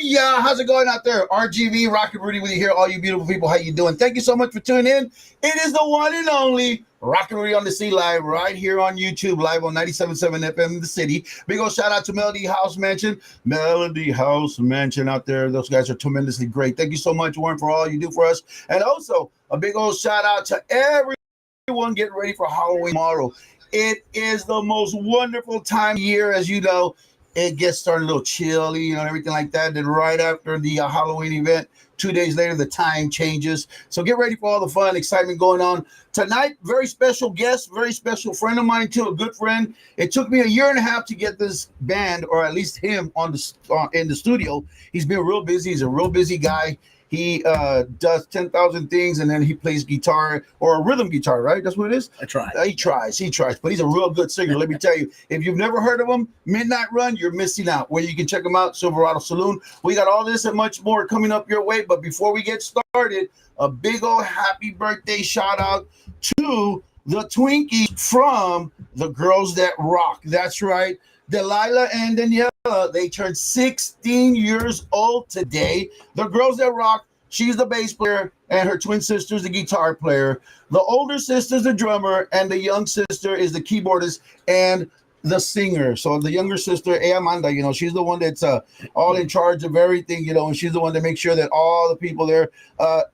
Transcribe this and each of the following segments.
Yeah, how's it going out there? RGV, Rocknrudy with you here. All you beautiful people, how you doing? Thank you so much for tuning in. It is the one and only Rocknrudy on the Sea live right here on YouTube, live on 97.7 FM in the city. Big old shout out to Melody House Mansion. Melody House Mansion out there. Those guys are tremendously great. Thank you so much, Warren, for all you do for us. And also a big old shout out to everyone getting ready for Halloween tomorrow. It is the most wonderful time of year, as you know. It gets started a little chilly, and everything like that. Then right after the Halloween event, 2 days later, the time changes. So get ready for all the fun, excitement going on. Tonight, very special guest, very special friend of mine too, a good friend. It took me a year and a half to get this band, or at least him, in the studio. He's been real busy. He's a real busy guy. He does 10,000 things, and then he plays guitar, or a rhythm guitar, right? That's what it is? I try. He tries, but he's a real good singer. Let me tell you, if you've never heard of him, Midnight Run, you're missing out. Where you can check him out, Silverado Saloon. We got all this and much more coming up your way, but before we get started, a big old happy birthday shout out to the Twinkies from the Girls That Rock. That's right. Delilah and Daniela, they turned 16 years old today. The Girls That Rock, she's the bass player, and her twin sister's the guitar player. The older sister's the drummer, and the young sister is the keyboardist and the singer. So the younger sister, Amanda, she's the one that's all in charge of everything, and she's the one that makes sure that all the people there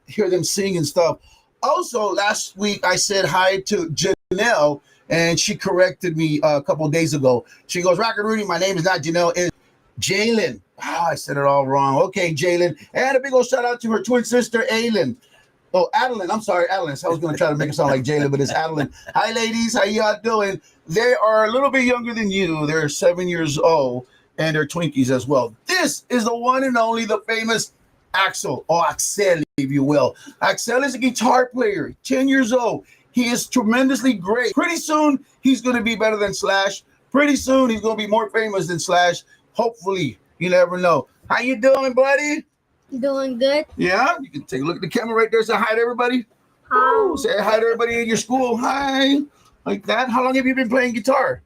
hear them sing and stuff. Also, last week I said hi to Janelle, and she corrected me a couple of days ago. She goes, Rocknrudy, my name is not Janelle, it's Jalen. Oh, I said it all wrong. Okay, Jalen. And a big old shout out to her twin sister, Aylin. Oh, Adeline. I'm sorry, Adeline. So I was going to try to make it sound like Jalen, but it's Adeline. Hi, ladies. How y'all doing? They are a little bit younger than you. They're 7 years old, and they're Twinkies as well. This is the one and only, the famous Axel, or Axel, if you will. Axel is a guitar player, 10 years old. He is tremendously great. Pretty soon, he's going to be better than Slash. Pretty soon, he's going to be more famous than Slash. Hopefully, you never know. How you doing, buddy? Doing good. Yeah? You can take a look at the camera right there. Say hi to everybody. Hi. Ooh, say hi to everybody in your school. Hi. Like that. How long have you been playing guitar?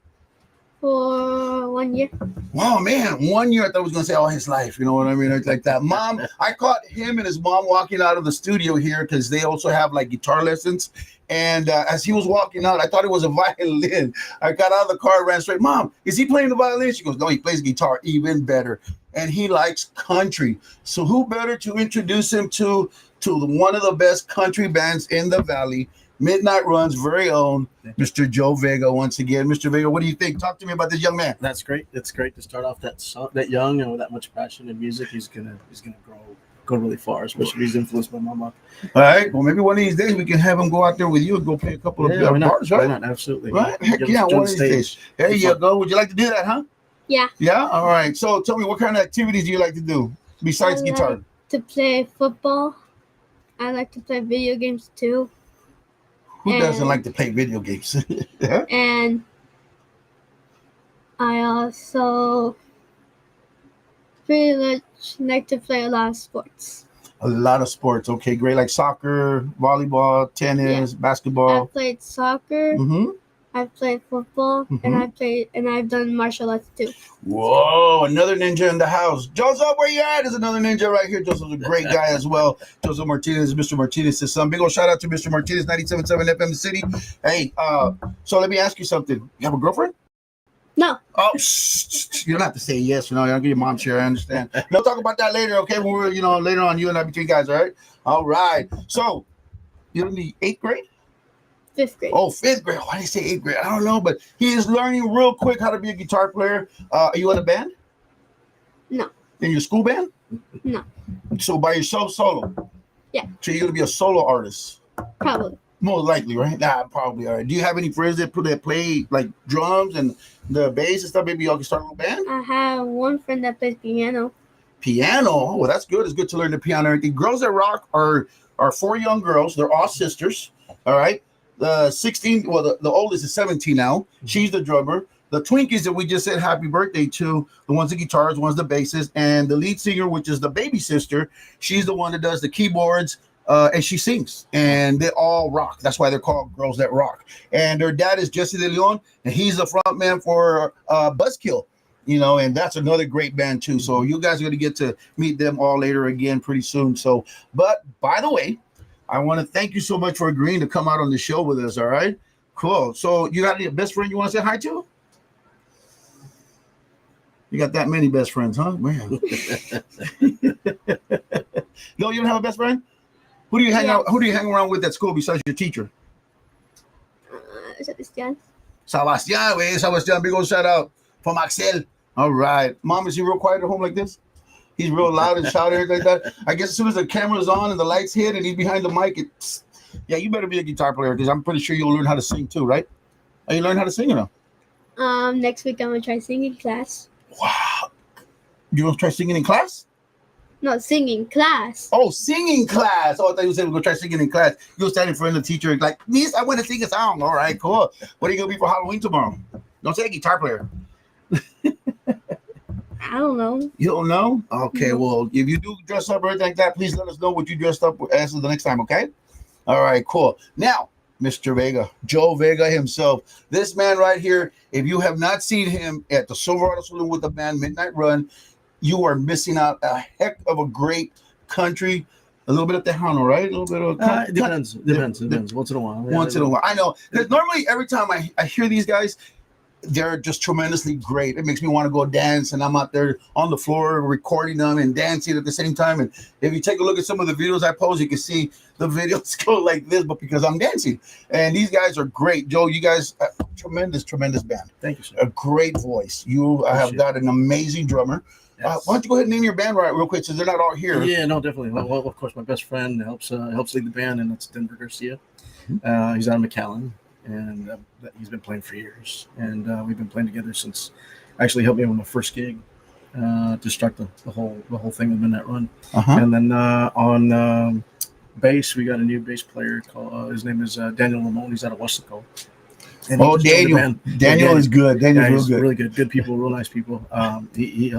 For 1 year. Wow, man, 1 year. I thought I was going to say all his life. You know what I mean? Like that. Mom, I caught him and his mom walking out of the studio here because they also have like guitar lessons. And as he was walking out, I thought it was a violin. I got out of the car and ran straight. Mom, is he playing the violin? She goes, no, he plays guitar, even better. And he likes country. So who better to introduce him to one of the best country bands in the Valley, Midnight Run's very own, Mr. Joe Vega. Once again, Mr. Vega, what do you think? Talk to me about this young man. That's great. It's great to start off that young and with that much passion in music. He's gonna go really far, especially if he's influenced by Mama. All right. Well, maybe one of these days we can have him go out there with you and go play a couple of bars, right? Why not? Absolutely. Right? Heck yeah, one of these days. There you go. Would you like to do that, huh? Yeah. Yeah? All right. So tell me, what kind of activities do you like to do besides guitar? Like to play football. I like to play video games too. Who doesn't like to play video games? Yeah? And I also pretty much like to play a lot of sports. A lot of sports. Okay, great. Like soccer, volleyball, tennis, basketball. I've played soccer. Mm-hmm. I've played football, and I've done martial arts too. Whoa, another ninja in the house. Joseph, where you at? There's another ninja right here. Joseph's a great guy as well. Joseph Martinez, Mr. Martinez' son. Big old shout out to Mr. Martinez, 97.7 FM City. Hey, so let me ask you something. You have a girlfriend? No. Oh, you don't have to say yes. I'll give your mom share. I understand. We'll talk about that later, okay? When we're, later on, you and I between guys, all right? All right. So, you're in the 8th grade? 5th grade. Oh, 5th grade. Why did I say 8th grade? I don't know, but he is learning real quick how to be a guitar player. Are you in a band? No. In your school band? No. So by yourself, solo? Yeah. So you're going to be a solo artist? Probably. More likely, right? Nah, probably. All right. Do you have any friends that play like drums and the bass and stuff? Maybe y'all can start a little band? I have one friend that plays piano. Piano? Oh, well, that's good. It's good to learn the piano and everything. Girls That Rock are 4 young girls. They're all sisters. All right. The oldest is 17 now. She's the drummer. The Twinkies that we just said happy birthday to, the one's the guitars, one's the basses, and the lead singer, which is the baby sister, she's the one that does the keyboards, and she sings. And they all rock. That's why they're called Girls That Rock. And their dad is Jesse De Leon, and he's the front man for Buzzkill. you know, and that's another great band too. So you guys are going to get to meet them all later again pretty soon. So, but by the way, I want to thank you so much for agreeing to come out on the show with us. All right, cool. So you got any best friend you want to say hi to? You got that many best friends, huh? Man. No, you don't have a best friend? Who do you hang out? Who do you hang around with at school besides your teacher? Sebastian. Sebastian, wey. Sebastian, big old shout out from Axel. All right. Mom, is he real quiet at home like this? He's real loud and shouting like that. I guess as soon as the camera's on and the lights hit and he's behind the mic, yeah, you better be a guitar player because I'm pretty sure you'll learn how to sing too, right? Are you learning how to sing or no? Next week I'm gonna try singing class. Wow. You gonna try singing in class? No, singing class. Oh, singing class. Oh, I thought you said we're gonna try singing in class. You'll stand in front of the teacher and like, Miss, I want to sing a song. All right, cool. What are you gonna be for Halloween tomorrow? Don't say guitar player. I don't know. You don't know? Okay, No. well, if you do dress up or anything like that, please let us know what you dressed up as the next time, okay? All right, cool. Now, Mr. Vega, Joe Vega himself. This man right here, if you have not seen him at the Silverado Saloon with the band Midnight Run, you are missing out a heck of a great country. A little bit of Tejano, right? A little bit of It depends. Depends. Once in a while. Once in a while. I know. Because normally every time I hear these guys, they're just tremendously great. It makes me want to go dance, and I'm out there on the floor recording them and dancing at the same time. And if you take a look at some of the videos I post, you can see the videos go like this, but because I'm dancing. And these guys are great. Joe, you guys, tremendous band. Thank you, sir. A great voice. You have got an amazing drummer. Yes. Why don't you go ahead and name your band right real quick, since they're not all here. Yeah, no, definitely. Well, of course, my best friend helps lead the band, and that's Denver Garcia. He's out of McAllen, and he's been playing for years. And we've been playing together since. Actually, helped me with my first gig to start the whole thing with Midnight Run. And then on bass, we got a new bass player called his name is Daniel Lamone. He's out of Westaco. Oh, Daniel! Daniel is good. Daniel's real good. Really good. Good people, real nice people. He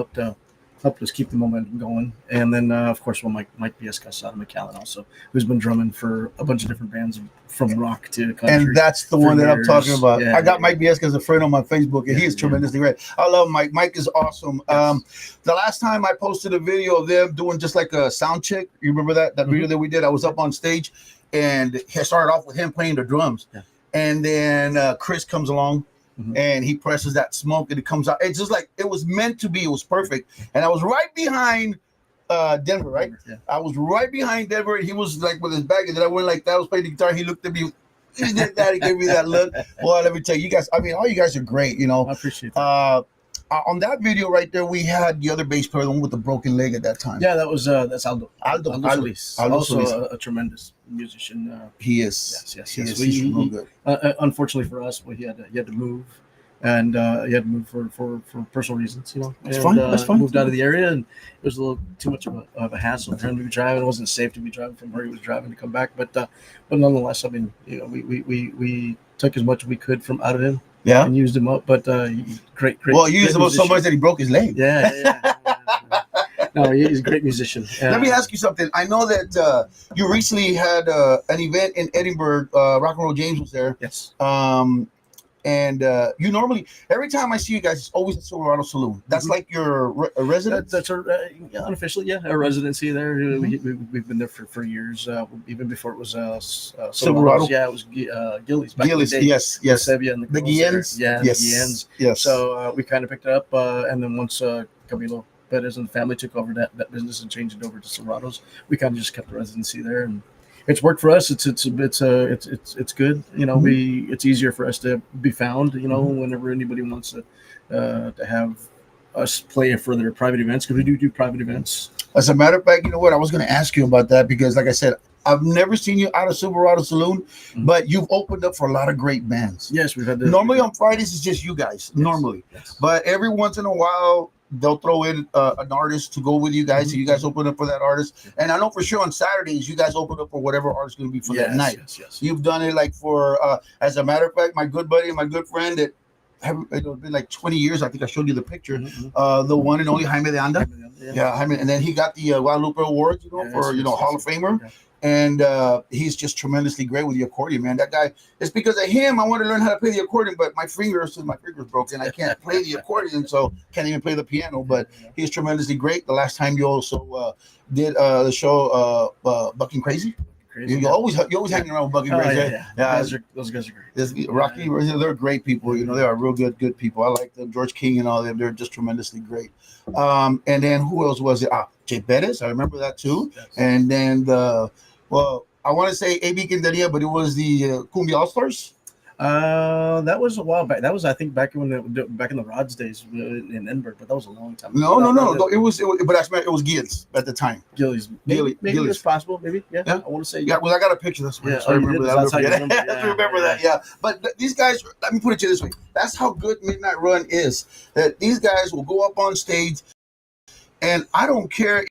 helped us keep the momentum going. And then, of course, Mike Biescas out of McAllen also, who's been drumming for a bunch of different bands from rock to country. And that's the one that I'm talking about. Yeah, I got Mike Biescas as a friend on my Facebook, and he is tremendously great. I love Mike. Mike is awesome. Yes. The last time I posted a video of them doing just like a sound check, you remember that video that we did? I was up on stage, and he started off with him playing the drums. Yeah. And then Chris comes along. And he presses that smoke and it comes out. It's just like it was meant to be. It was perfect. And I was right behind Denver, right? Yeah. I was right behind Denver, and he was like with his back. And then I went like that. I was playing the guitar. He looked at me. He did that. He gave me that look. Well, let me tell you guys. I mean, all you guys are great. You know. I appreciate that. On that video right there, we had the other bass player, the one with the broken leg at that time. Yeah, that's Aldo. Aldo Solis. Also a tremendous musician. He is. Yes. He's real good. Unfortunately for us, he had to move, and he had to move for personal reasons. You know, that's fine. That's fine. Moved out of the area, and it was a little too much of a hassle for him to be driving. It wasn't safe to be driving from where he was driving to come back. But nonetheless, I mean, you know, we took as much as we could from out of him. Yeah, and used him up, but great. Well, you used him up so much that he broke his leg. Yeah. No, he's a great musician. Let me ask you something. I know that you recently had an event in Edinburgh. Rocknrudy James was there. Yes. And you normally, every time I see you guys, it's always at Silverado Saloon. That's like your residence? That's unofficially, a residency there. We've been there for years, even before it was Silverado. Yeah, it was Gillies. Gillies, yes. Sebia and the Guillens. Yeah, yes. the Guillens. Yes. So we kind of picked it up, and then once Camilo Perez and the family took over that business and changed it over to Silverado's, we kind of just kept the residency there, and it's worked for us. It's good. You know, it's easier for us to be found. You know, whenever anybody wants to have us play for their private events, because we do private events. As a matter of fact, you know what? I was going to ask you about that because, like I said, I've never seen you out of Silverado Saloon, but you've opened up for a lot of great bands. Yes, we've had. Normally on Fridays it's just you guys. Normally, but every once in a while they'll throw in an artist to go with you guys, so you guys open up for that artist. And I know for sure on Saturdays you guys open up for whatever artist is going to be for that night. Yes. You've done it like for, as a matter of fact, my good buddy and my good friend that it's been like 20 years. I think I showed you the picture. The one and only Jaime de Anda. Yeah, Jaime, and then he got the Guadalupe Awards, for Hall of Famer. and he's just tremendously great with the accordion, man. That guy. It's because of him I want to learn how to play the accordion, but my finger's broken. I can't play the accordion, so can't even play the piano. But he's tremendously great. The last time you also did the show Bucking Crazy. You always hanging around with Bucky Crazy. Those guys are great. Rocky, they're great people. You know, they are real good people. I like them. George King and all them. They're just tremendously great. And then who else was it? Jay Bettis. I remember that too. Yes. And then I want to say A.B. Quintanilla, but it was the Cumbia All Stars. That was a while back. That was, I think, back in the Rods days in Edinburgh, but that was a long time ago. No. It was it was Gilles at the time. Maybe it's possible. Maybe, yeah. I want to say, yeah. Well, I got a picture. That's why I remember that. That's how you remember that. Yeah. But these guys, let me put it to you this way: that's how good Midnight Run is. That these guys will go up on stage, and I don't care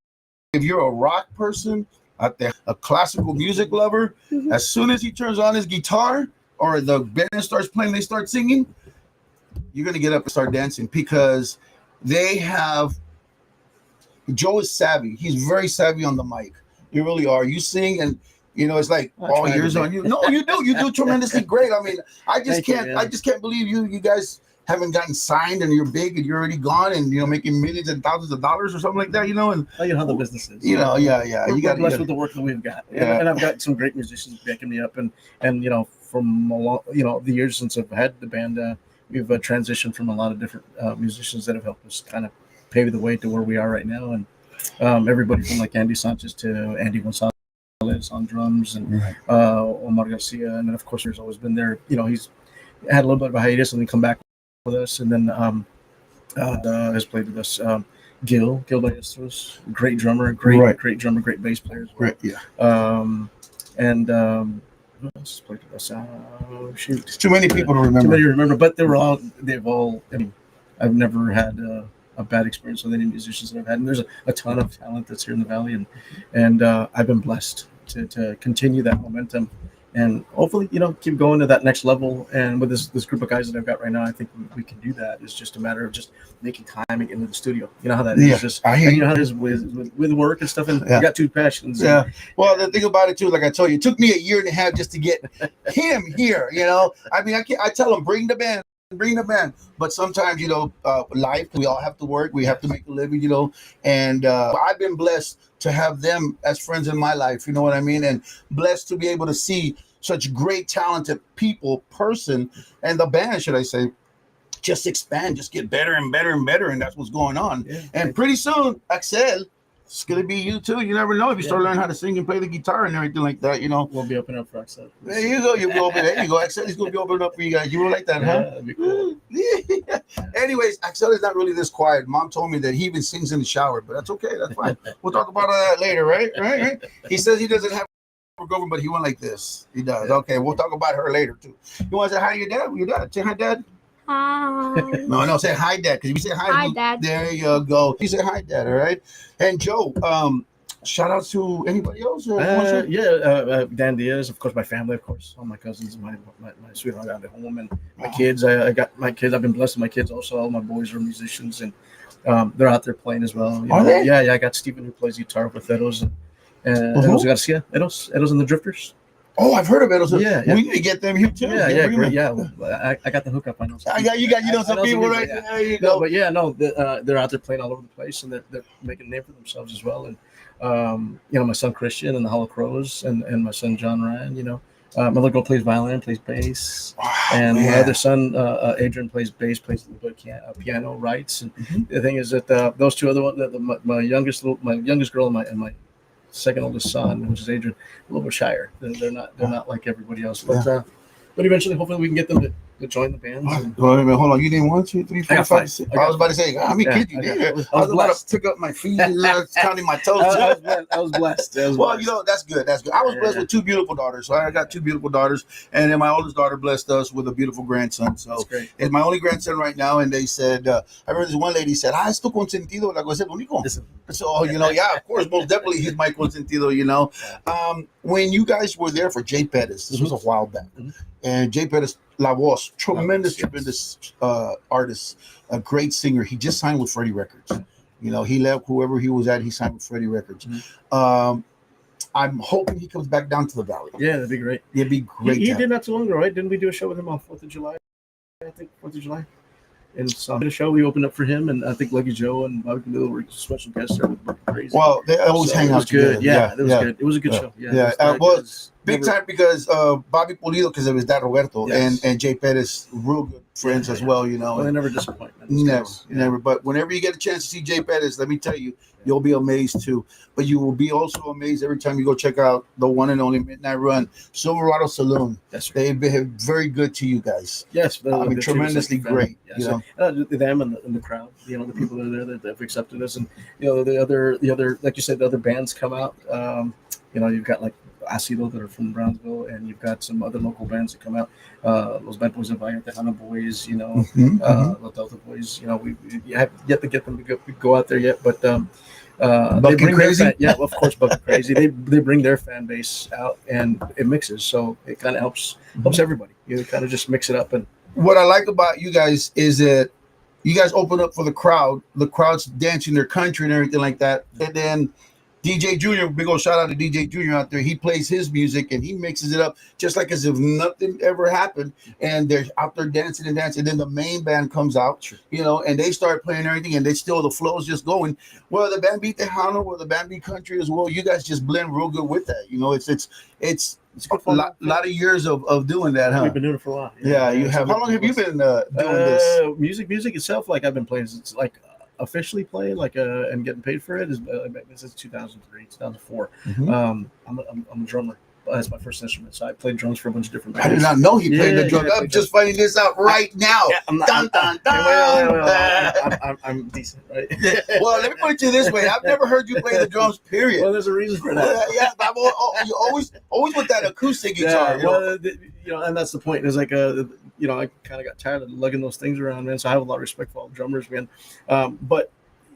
if you're a rock person out there, a classical music lover. Mm-hmm. As soon as he turns on his guitar, or the band starts playing, they start singing, you're going to get up and start dancing because Joe is savvy. He's very savvy on the mic. You really are. You sing and, it's like all years on you. No, you do. You do tremendously great. I mean, I just can't believe you guys haven't gotten signed and you're big and you're already gone and, making millions and thousands of dollars or something like that, and how the business is. Yeah. You got blessed with the work that we've got. Yeah. And I've got some great musicians backing me up and from a lot, the years since I've had the band, we've transitioned from a lot of different musicians that have helped us kind of pave the way to where we are right now. And everybody from like Andy Sanchez to Andy Gonzalez on drums and Omar Garcia. And then, of course, there's always been there. He's had a little bit of a hiatus and then come back with us. And then has played with us. Gil Ballesteros, great drummer, great drummer, great bass player as well. Right, yeah. Who else played with us? Shoot, it's too many people to remember. Too many to remember, but they've all. I mean, I've never had a bad experience with any musicians that I've had, and there's a ton of talent that's here in the Valley, and I've been blessed to continue that momentum, and hopefully, keep going to that next level. And with this group of guys that I've got right now, I think we can do that. It's just a matter of just making time and getting into the studio. You know how that is. Just, you know how it is with work and stuff. And you got two passions. Yeah. Well, the thing about it too, like I told you, it took me a year and a half just to get him here. I mean, I tell him bring the band. But sometimes, life, we all have to work. We have to make a living, and I've been blessed to have them as friends in my life. You know what I mean? And blessed to be able to see such great, talented person, and the band, should I say, just expand, just get better and better and better. And that's what's going on. Yeah. And pretty soon, Axel, it's going to be you too. You never know if you start learning how to sing and play the guitar and everything like that, We'll be opening up for Axel. There you go. There you go. Axel is going to be opening up for you guys. You will like that, huh? That'd be cool. Anyways, Axel is not really this quiet. Mom told me that he even sings in the shower, but that's okay. That's fine. We'll talk about that later, right? He says he doesn't have a girlfriend, but he went like this. He does. Okay, we'll talk about her later too. You want to say hi to your dad? Your dad. Say hi, Dad. Hi. No, say hi, Dad. Because if you say hi, Dad. There you go. You say hi, Dad. All right. And Joe, shout out to anybody else? Dan Diaz, of course, my family, of course, all my cousins, my sweetheart out at home, and my kids. I got my kids. I've been blessed with my kids also. All my boys are musicians, and they're out there playing as well. Are they? Yeah. I got Stephen who plays guitar with Eros, and Eros Garcia. Eros and the Drifters. Oh, I've heard of Eros. Yeah. We need to get them here too. Yeah, great. Yeah, I got the hookup. I know. Some people, right? Yeah. There you go. They're out there playing all over the place, and they're making a name for themselves as well. And my son Christian and the Hollow Crows, and my son John Ryan. My little girl plays violin, plays bass, and my other son Adrian plays bass, plays a little bit piano, writes. And the thing is that those two other ones, my youngest girl and my second oldest son, which is Adrian, a little bit shyer. They're not like everybody else. But eventually, hopefully, we can get them to join the band. Hold on. You didn't 1, 2, 3, 4, 5, 6. I was about to say, how many kids you did? I was about to pick up my feet and counting my toes. I was blessed. That's good. I was blessed with 2 beautiful daughters. So I got 2 beautiful daughters, and then my oldest daughter blessed us with a beautiful grandson. So it's my only grandson right now. And they said, I remember this one lady said, "Es tu consentido." Like I said, "Único." So of course, most definitely he's my consentido. When you guys were there for Jay Pettis, this was a while back, and Jay Pettis, La Voz, tremendous artist, a great singer. He just signed with Freddie Records. He left whoever he was at. He signed with Freddie Records. I I'm hoping he comes back down to the valley. Yeah, that'd be great. It'd be great. He did not too long ago, right? Didn't we do a show with him on 4th of July? I think 4th of July. And so a show we opened up for him, and I think Lucky Joe and Bobby Camilo were special guests there with Crazy. Well, they always hang out good. together. Yeah, it was good. It was a good show. Yeah. Big time because Bobby Pulido, because of his dad Roberto, and Jay Perez, real good friends as well. You know, well, they never disappoint. Never. But whenever you get a chance to see Jay Perez, let me tell you, you'll be amazed too. But you will be also amazed every time you go check out the one and only Midnight Run Silverado Saloon. That's right. They've been very good to you guys. Yes, I mean, tremendously great. Yes. You know, them and the crowd. You know, the people that are there that have accepted us, and you know the other, like you said, the other bands come out. You know, you've got like Acido that are from Brownsville, and you've got some other local bands that come out. Los Bad Boys and Valle Tejano Boys, you know, Los Delta Boys. You know, we have yet to get them to go out there yet, but they bring Crazy. of course, Bucket Crazy. They bring their fan base out, and it mixes, so it kind of helps everybody. You kind of just mix it up. And what I like about you guys is that you guys open up for the crowd. The crowd's dancing their country and everything like that, and then DJ Junior, big old shout out to DJ Junior out there. He plays his music and he mixes it up just like as if nothing ever happened. And they're out there dancing and dancing. And then the main band comes out, you know, and they start playing everything, and they still, the flow's just going. Well, the band beat Tejano, or the band beat country as well. You guys just blend real good with that. You know, it's a lot of years of doing that, huh? We've been doing it for a while. Yeah, you have. How long have you been doing this? Music itself, like I've been playing since like officially play and getting paid for it is since 2003, 2004. I'm a drummer. That's my first instrument, so I played drums for a bunch of different bands. I did not know he played the drums. I'm just finding this out right now. I'm decent, right? Well, let me put it to you this way: I've never heard you play the drums. Period. Well, there's a reason for that. You always with that acoustic guitar. Well, you know, and that's the point. It's like you know, I kind of got tired of lugging those things around, man. So I have a lot of respect for all the drummers, man. But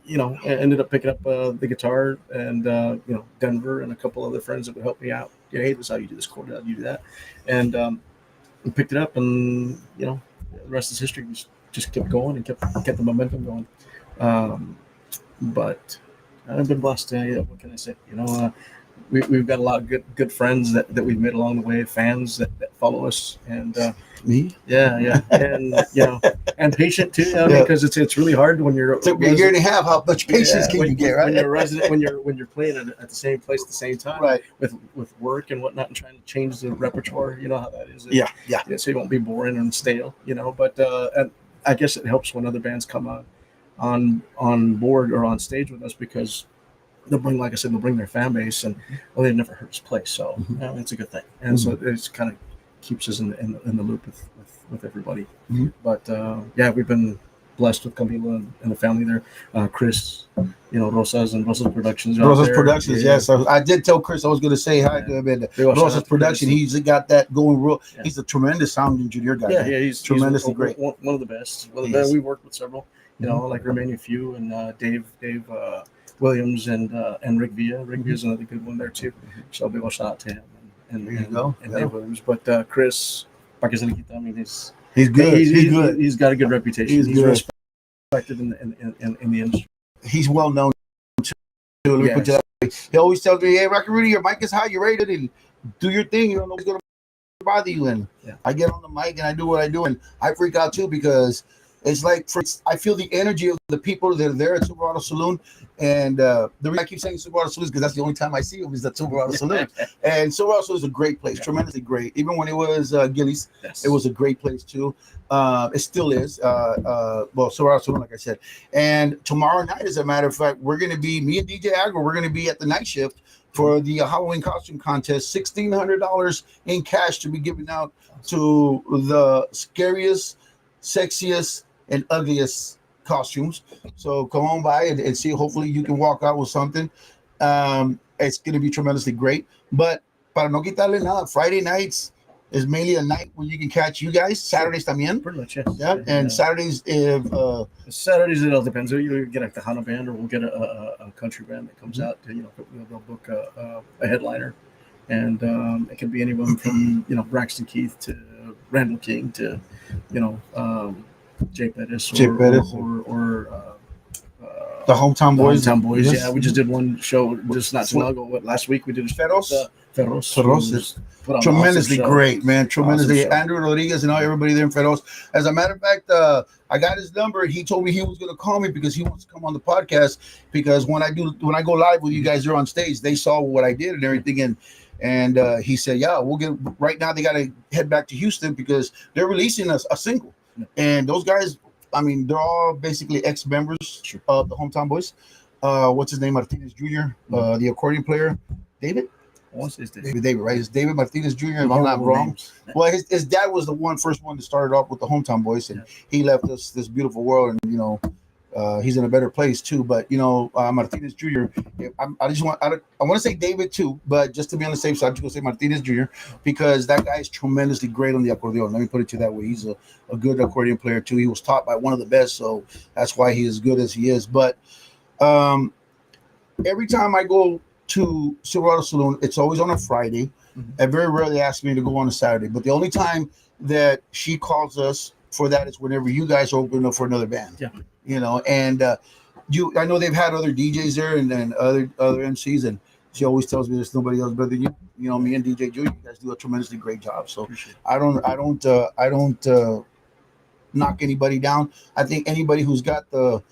you know, I ended up picking up the guitar, and you know, Denver and a couple other friends that would help me out. Yeah, hey, this is how you do this chord, how you do that, and we picked it up, and you know, the rest is history. We just kept going and kept the momentum going. But I've been blessed. Yeah, what can I say? You know, we've got a lot of good friends that we've made along the way, fans that follow us, and me, yeah, and you know, and patient too, because it's really hard when you're. It took me a year and a half. How much patience can you get, right? When you're a resident, when you're playing at the same place at the same time, right? With work and whatnot, and trying to change the repertoire, you know how that is. Yeah. So you won't be boring and stale, you know. But and I guess it helps when other bands come on board or on stage with us, because they'll bring, like I said, they'll bring their fan base, and well, they've never heard us play, so it's a good thing. And so it's kind of keeps us in the loop with everybody. But yeah, we've been blessed with Camilo and the family there. Chris, you know, Rosas Productions. Rosas Productions, yes. I did tell Chris I was going to say hi to him. And Rosas Production, he's got that going real. Yeah. He's a tremendous sound engineer guy. Yeah, he's tremendously great. One of the best. We've worked with several, you know, like Romania Few and Dave Williams and Rick Villa. Rick Villa's another good one there too. So big shout out to him. And Dave Williams. But Chris, I mean, he's good. He's good. He's got a good reputation. He's respected in the industry. He's well known too. Let me put that way. He always tells me, "Hey, Rocknrudy, your mic is high. You're ready to do your thing. You don't know what's going to bother you." And I get on the mic and I do what I do, and I freak out too, because it's like I feel the energy of the people that are there at Silverado Saloon. And the reason I keep saying Silverado Saloon is because that's the only time I see them is at Silverado Saloon. And Silverado Saloon is a great place, tremendously great. Even when it was Gillies, it was a great place too. It still is. Well, Silverado Saloon, like I said. And tomorrow night, as a matter of fact, we're going to be, me and DJ Agro, we're going to be at the night shift for the Halloween costume contest. $1,600 in cash to be given out to the scariest, sexiest, and ugliest costumes. So come on by and see. Hopefully you can walk out with something. It's going to be tremendously great. But para no quitarle nada, Friday nights is mainly a night where you can catch you guys. Saturdays también. Pretty much, yes. Yeah. And Saturdays, Saturdays, it all depends. You get a Tejano band, or we'll get a country band that comes out to, you know, they'll book a headliner. And it can be anyone from, you know, Braxton Keith to Randall King to, you know, Jay Pettis or The Hometown Boys. Hometown Boys. Yes. Yeah, we just did one show just not too long ago. Last week we did a Feroz? Feroz. Feroz. Put on an Tremendously awesome show. great, man. Tremendously. Awesome show. Andrew Rodriguez and everybody there in Feroz. As a matter of fact, I got his number. He told me he was going to call me because he wants to come on the podcast. Because when I go live with you guys there on stage, they saw what I did and everything. And he said, yeah, we'll get. Right now, they got to head back to Houston because they're releasing a single. And those guys, I mean, they're all basically ex-members of the Hometown Boys. What's his name? Martinez Jr., the accordion player, David. What's his name? David, right? It's David Martinez Jr. If I'm not wrong. Names. Well, his dad was the first one to start off with the Hometown Boys, and he left us this beautiful world, and he's in a better place too. But Martinez Jr. I want to say David too, but just to be on the safe side, I'm just gonna say Martinez Jr. because that guy is tremendously great on the accordion. Let me put it to you that way. He's a good accordion player too. He was taught by one of the best, so that's why he is good as he is. But every time I go to Silverado Saloon, it's always on a Friday. And very rarely ask me to go on a Saturday. But the only time that she calls us for that is whenever you guys open up for another band. Yeah. And I know they've had other DJs there and other MCs, and she always tells me there's nobody else better than you. Me and DJ Joe, you guys do a tremendously great job. So I don't knock anybody down. I think anybody who's got the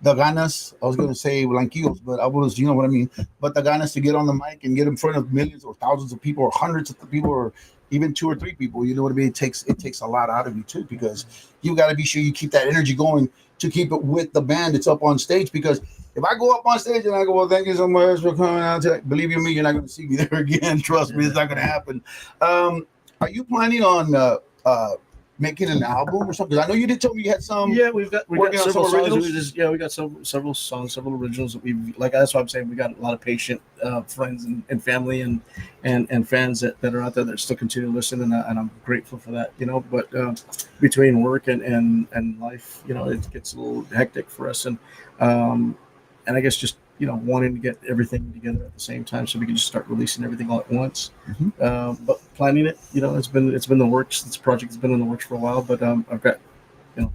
ganas, I was going to say blanquillos, but I was, you know what I mean? But the ganas to get on the mic and get in front of millions or thousands of people or hundreds of people or even 2 or 3 people, you know what I mean? It takes a lot out of you too, because you got to be sure you keep that energy going to keep it with the band that's up on stage. Because if I go up on stage and I go, well, thank you so much for coming out today, believe you me, you're not going to see me there again. Trust me, it's not going to happen. Are you planning on making an album or something? I know you did tell me you had some. Yeah, we got several songs. Originals. We got several songs, several originals that we've that's what I'm saying. We got a lot of patient friends and family and fans that are out there that still continue to listen, and I'm grateful for that. But between work and life, it gets a little hectic for us, and I guess just wanting to get everything together at the same time so we can just start releasing everything all at once. But planning it, it's been the works. This project's been in the works for a while, but I've got,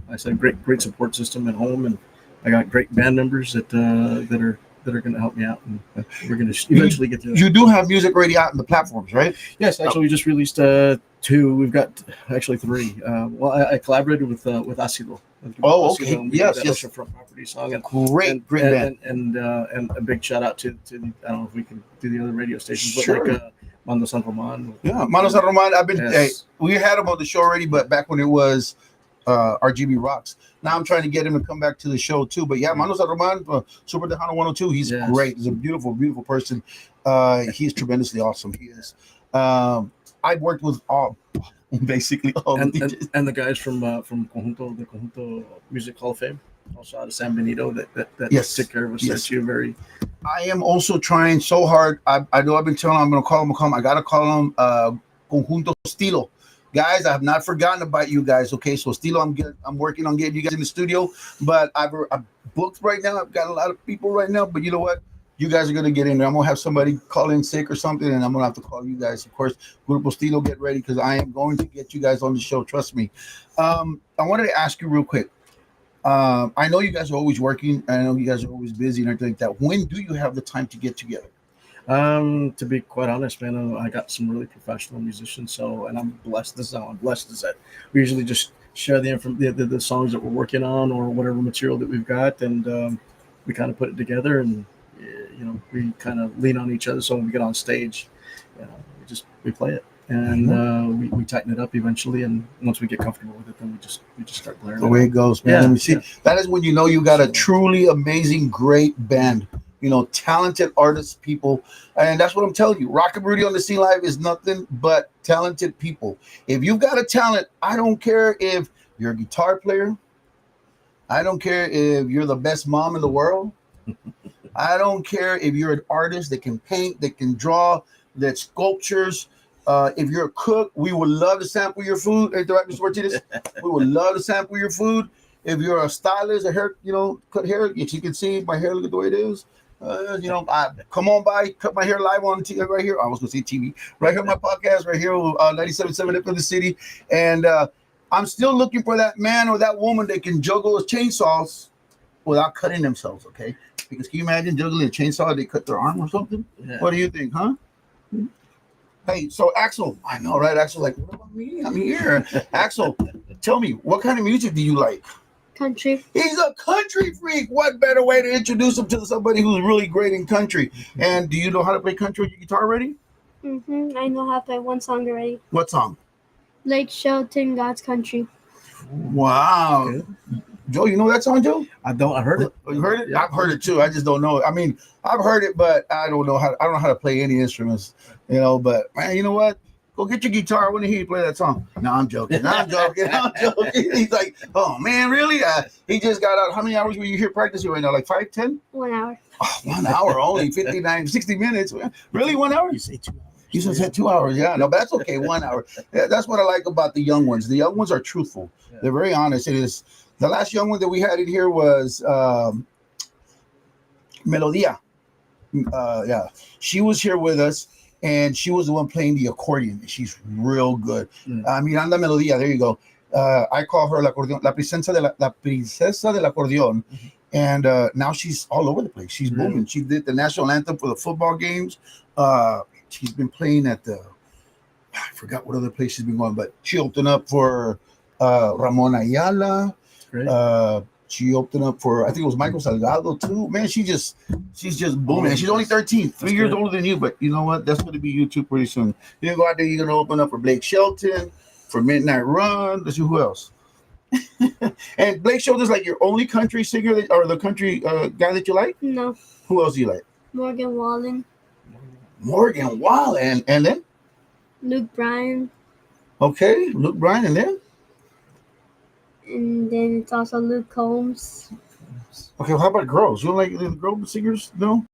I said great support system at home, and I got great band members that are going to help me out, and we're going to eventually get to. You do have music already out in the platforms, right? Yes, actually, we just released 2. We've got actually 3. I collaborated with Acido. Oh, okay. Yes. From Property song, and great band, and a big shout out to I don't know if we can do the other radio stations, but sure. Mando San Roman. Yeah, Mando San Roman. We had him on the show already, but back when it was RGB Rocks. Now I'm trying to get him to come back to the show too. But yeah, Mando San Roman, Super Tejano 102. He's great. He's a beautiful, beautiful person. He's tremendously awesome. He is. I've worked with basically all and, the DJs. And the guys from the Conjunto Music Hall of Fame, also out of San Benito, that took care of us. That's you very. I am also trying so hard. I know I've been telling them I'm going to call them. I got to call them Conjunto Estilo. Guys, I have not forgotten about you guys. Okay, so Estilo, I'm working on getting you guys in the studio, but I'm booked right now. I've got a lot of people right now, but you know what? You guys are going to get in there. I'm going to have somebody call in sick or something, and I'm going to have to call you guys. Of course, Grupo Estilo, get ready, because I am going to get you guys on the show. Trust me. I wanted to ask you real quick. I know you guys are always working. I know you guys are always busy and everything like that. When do you have the time to get together? To be quite honest, man, I got some really professional musicians, and I'm blessed as that we usually just share the songs that we're working on or whatever material that we've got, and we kind of put it together, and we kind of lean on each other. So when we get on stage, we play it, and we tighten it up eventually. And once we get comfortable with it, then we just start blaring. The way it goes, man. Yeah, Let me see. That is when you got a truly amazing, great band. Talented artists, people, and that's what I'm telling you. Rocknrudy on the Scene Live is nothing but talented people. If you've got a talent, I don't care if you're a guitar player. I don't care if you're the best mom in the world. I don't care if you're an artist that can paint, that can draw, that sculptures. If you're a cook, we would love to sample your food. Hey, Director Martinez, we would love to sample your food. If you're a stylist, a hair, cut hair, if you can see my hair, look at the way it is. Come on by, cut my hair live on TV right here. I was going to say TV, right here on my podcast, right here, 97.7 up in the city. And I'm still looking for that man or that woman that can juggle chainsaws without cutting themselves, okay? Because can you imagine juggling a chainsaw, they cut their arm or something? Yeah. What do you think, huh? Hey, so Axel, I know, right? Axel, like, what about me? I'm here. Axel, tell me, what kind of music do you like? Country. He's a country freak. What better way to introduce him to somebody who's really great in country? And do you know how to play country with your guitar already? I know how to play one song already. What song? Lake Shelton, God's Country. Wow. Good. Joe, you know that song, Joe? I don't. I heard it. You heard it? Yeah. I've heard it too. I just don't know it. I mean, I've heard it, but I don't know how to play any instruments, But man, you know what? Go get your guitar. I want to hear you play that song. No, I'm joking. I'm joking. He's like, oh man, really? He just got out. How many hours were you here practicing right now? Like 5, 10? 1 hour. Oh, 1 hour only, 59, 60 minutes. Really, 1 hour? You say 2 hours. You just said 2 hours. Yeah, no, but that's okay. 1 hour. Yeah, that's what I like about the young ones. The young ones are truthful. Yeah. They're very honest. It is. The last young one that we had in here was Melodia. Yeah, she was here with us, and she was the one playing the accordion. She's real good. I mean, anda Melodia. There you go. I call her la princesa del acordeón. And now she's all over the place. She's booming. She did the national anthem for the football games. She's been playing at I forgot what other place she's been going, but she opened up for Ramon Ayala. She opened up for, I think it was Michael Salgado too. Man, she's just booming. And she's only 13, 3 years older than you. But you know what? That's going to be you too pretty soon. You're going to go out there, you're going to open up for Blake Shelton, for Midnight Run. Let's see who else. And Blake Shelton's like your only country singer or the country guy that you like? No. Who else do you like? Morgan Wallen. Morgan Wallen. And then? Luke Bryan. Okay, Luke Bryan. And then? And then it's also Luke Combs. Okay, well, how about girls? You don't like the girl singers? No?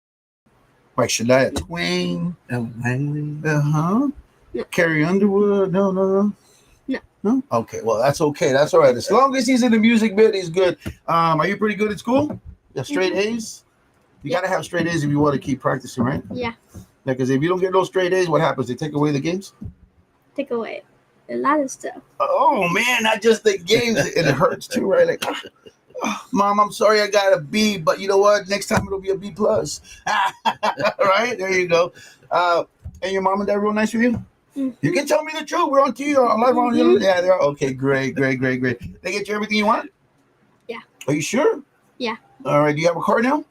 Like Shania Twain? Ellen Langley. Uh-huh. No. Carrie Underwood? No. No. No? Okay, well, that's okay. That's all right. As long as he's in the music bit, he's good. Are you pretty good at school? Yeah, straight A's? You got to have straight A's if you want to keep practicing, right? Yeah. Because if you don't get those straight A's, what happens? They take away the games? Take away a lot of stuff. Oh, man, not just the games. And it hurts too, right? Like, Mom, I'm sorry I got a B, but you know what? Next time it'll be a B+. Right? There you go. And your mom and dad real nice with you? You can tell me the truth. We're on TV or live on you. Yeah, they're okay. Great. They get you everything you want? Yeah. Are you sure? Yeah. All right. Do you have a car now?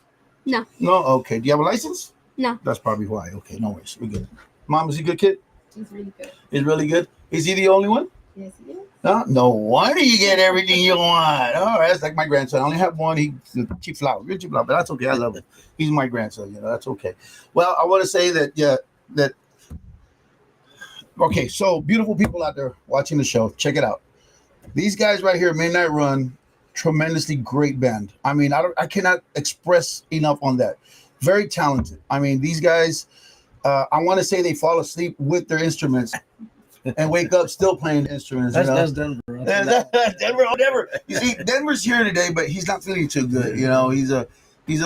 No. No? Okay. Do you have a license? No. That's probably why. Okay. No worries. We're good. Mom, is he a good kid? He's really good. He's really good? Is he the only one? Yes, he is. No wonder you get everything you want. All right. That's like my grandson. I only have one. He's a cheap flower. Real cheap flower. But that's okay. I love him. He's my grandson. That's okay. Well, I want to say that okay, so beautiful people out there watching the show, check it out. These guys right here, Midnight Run, tremendously great band. I mean, I cannot express enough on that. Very talented. I mean, these guys, I want to say they fall asleep with their instruments and wake up still playing instruments. That's Denver. Denver. You see, Denver's here today, but he's not feeling too good. He's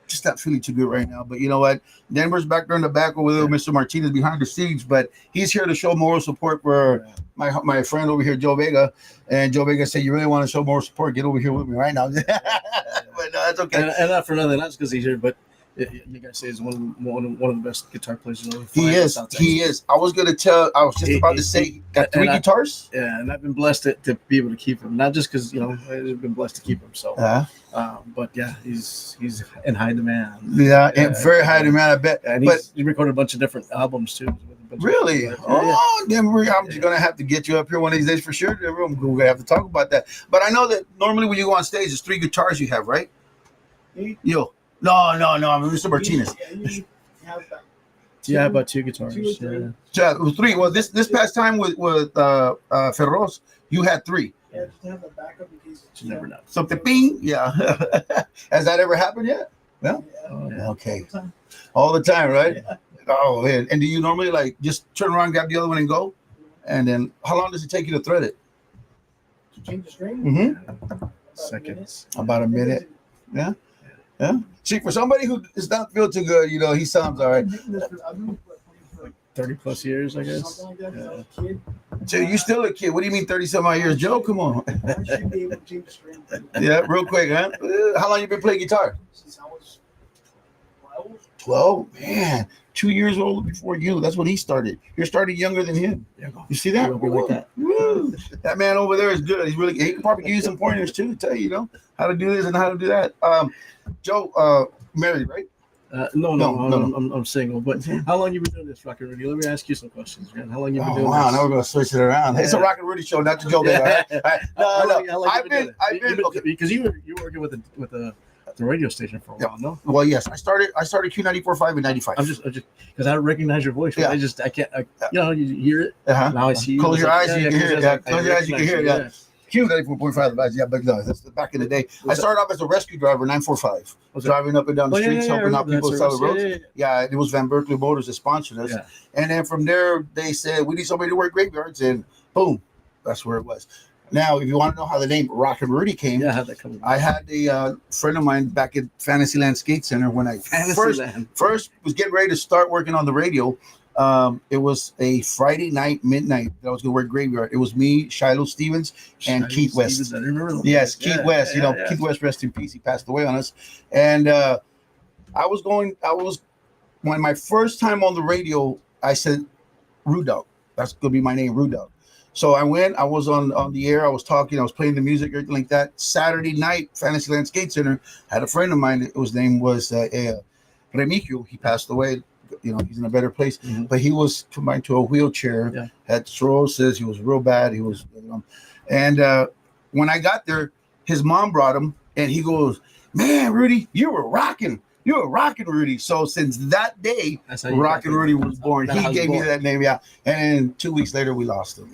just not feeling too good right now. But you know what? Denver's back there in the back with Mr. Martinez behind the scenes, but he's here to show moral support for my friend over here, Joe Vega. And Joe Vega said, "You really want to show moral support? Get over here with me right now." But no, that's okay. And not for nothing, not just because he's here, but you guys say he's one of the best guitar players in He is. I was about to say, got 3 guitars. Yeah, and I've been blessed to be able to keep him. Not just because I've been blessed to keep him. So, but yeah, he's in high demand. Yeah, and very high demand. I bet. And he recorded a bunch of different albums too. Really? Denver, I'm just gonna have to get you up here one of these days for sure. We're gonna have to talk about that. But I know that normally when you go on stage, it's 3 guitars you have, right? Yo. No. I'm Mr. Martinez. Yeah, about 2 guitars. Yeah, it was 3. Well, this past time with Ferros, you had 3. Yeah, just to have a backup in case You never know. Something ping. Yeah. Has that ever happened yet? No. Yeah. Okay. All the time, right? Yeah. Oh man. And do you normally like just turn around, grab the other one, and go? And then how long does it take you to thread it? to change the string. Mm-hmm. Seconds. About a minute. Yeah. See, for somebody who does not feel too good, he sounds all right. I've been making this for like 30 plus years, I guess. Something like that. 'Cause I was a kid. So you still a kid? What do you mean 30-some odd years, Joe? Come on. I should be able to change the string Yeah, real quick, huh? How long you been playing guitar? since I was 12. 12, man. 2 years old before you. That's when he started. You're starting younger than him. Yeah, You see that? It'll be like that. Woo. That man over there is good. He can probably give you some pointers too, tell you, how to do this and how to do that. Joe, married, right? No, No. I'm single. But how long you been doing this, Rocknrudy? Let me ask you some questions, man. How long you been Oh doing wow, this? now we're gonna switch it around. It's a Rocknrudy show, not the Joe Big. All right? All right. No. I've been okay. Because you were working with the radio station for a while, no? Well, yes, I started Q94.5 in '95. I'm just because I recognize your voice. Yeah. I can't. You hear it. Uh-huh. Now I see you. Close your eyes, you can hear it. Yeah, I close your eyes, you can hear it. Yeah. recognize Q94.5, yeah, but no, that's back in the day. I started off as a rescue driver, 945, driving up and down the streets, helping out people sell the roads. Yeah, it was Van Berkeley Motors that sponsored us. Yeah. And then from there, they said, we need somebody to work graveyards, and boom, that's where it was. Now, if you want to know how the name Rocknrudy came, Yeah, how'd that come? I had a friend of mine back at Fantasyland Skate Center when I first was getting ready to start working on the radio. It was a Friday night, midnight, that I was going to work graveyard. It was me, Shiloh Stevens, and Keith West. I remember. Yes, Keith West. Keith West, rest in peace. He passed away on us. And when my first time on the radio, I said, Rude Dog. That's going to be my name, Rude Dog. So I went, I was on the air, I was talking, I was playing the music, everything like that. Saturday night, Fantasyland Skate Center, had a friend of mine, his name was Remigio. He passed away. He's in a better place, but he was confined to a wheelchair, had cirrhosis. He was real bad. He was, and when I got there, his mom brought him, and he goes, "Man, Rudy, you were rocking, Rudy." So since that day, Rocknrudy was born. He gave me that name, yeah. And 2 weeks later, we lost him.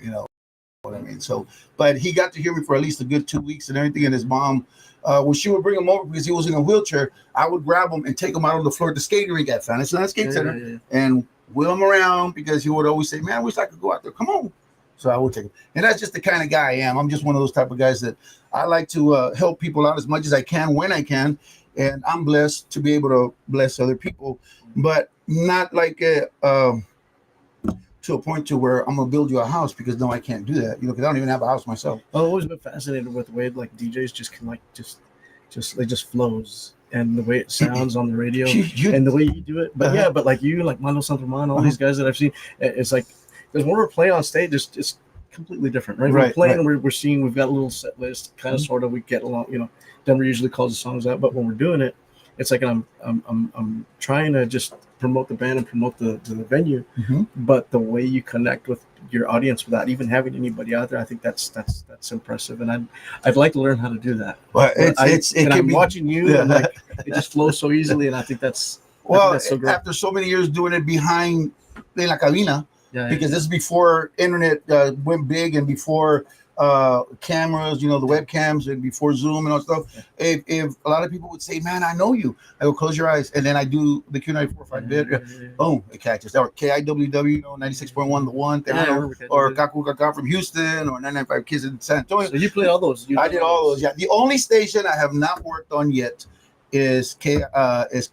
What I mean? So, but he got to hear me for at least a good 2 weeks and everything. And his mom, when she would bring him over because he was in a wheelchair, I would grab him and take him out on the floor at the skating rink at Fantasyland Skate Center and wheel him around because he would always say, "Man, I wish I could go out there. Come on." So I would take him. And that's just the kind of guy I am. I'm just one of those type of guys that I like to help people out as much as I can when I can. And I'm blessed to be able to bless other people, but not like to a point to where I'm gonna build you a house because no, I can't do that. Because I don't even have a house myself. I've always been fascinated with the way like DJs just can it just flows and the way it sounds on the radio and the way you do it. But but like you, like Mano Santoman, all these guys that I've seen, it's like because when we're playing on stage, it's completely different, right? We're playing, we're seeing, we've got a little set list, kind of sort of, we get along. Denver usually calls the songs out, but when we're doing it, it's like I'm trying to just promote the band and promote the venue, but the way you connect with your audience without even having anybody out there, I think that's impressive, and I'd like to learn how to do that. Well, I'm watching you, and like it just flows so easily, and I think that's so great. After so many years doing it behind in la cabina, because this is before internet went big and before cameras, the webcams, and before Zoom and all that stuff. If a lot of people would say, "Man, I know you," I go, "Close your eyes," and then I do the Q94.5 bit. Boom, it catches. Or KIWW, 96.1, the one, or Kaku Kaka from Houston, or 995 Kids in San Antonio. So you play all those. I did all those. Yeah, the only station I have not worked on yet is KTEX.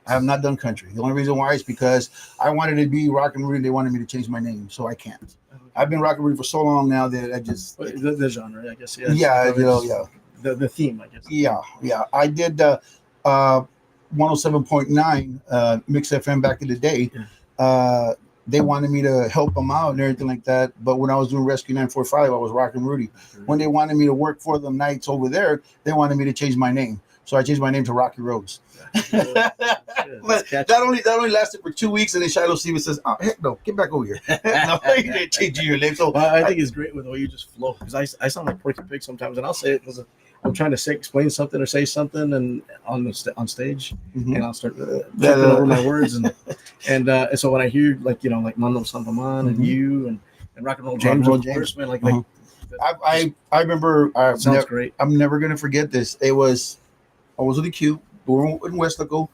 I have not done country. The only reason why is because I wanted to be Rocknrudy. They wanted me to change my name, so I can't. I've been Rocknrudy for so long now that I just the genre, I guess. The theme, I guess. Yeah. I did 107.9 Mix FM back in the day. They wanted me to help them out and everything like that. But when I was doing Rescue 945, I was Rocknrudy. When they wanted me to work for them nights over there, they wanted me to change my name. So I changed my name to Rocky Roads. But that only lasted for 2 weeks, and then Shiloh Stevens says, "Oh heck no, get back over here." No, you didn't change your name. So I think it's great with the way you just flow, because I sound like Porky Pig sometimes, and I'll say it because I'm trying to explain something or say something, and on stage, and I'll start tripping over my words, and so when I hear like Mano Santoman and you and Rock and Roll James, of course, man, I remember. Sounds great. I'm never gonna forget this. I was with the Q. We were in Westlaco.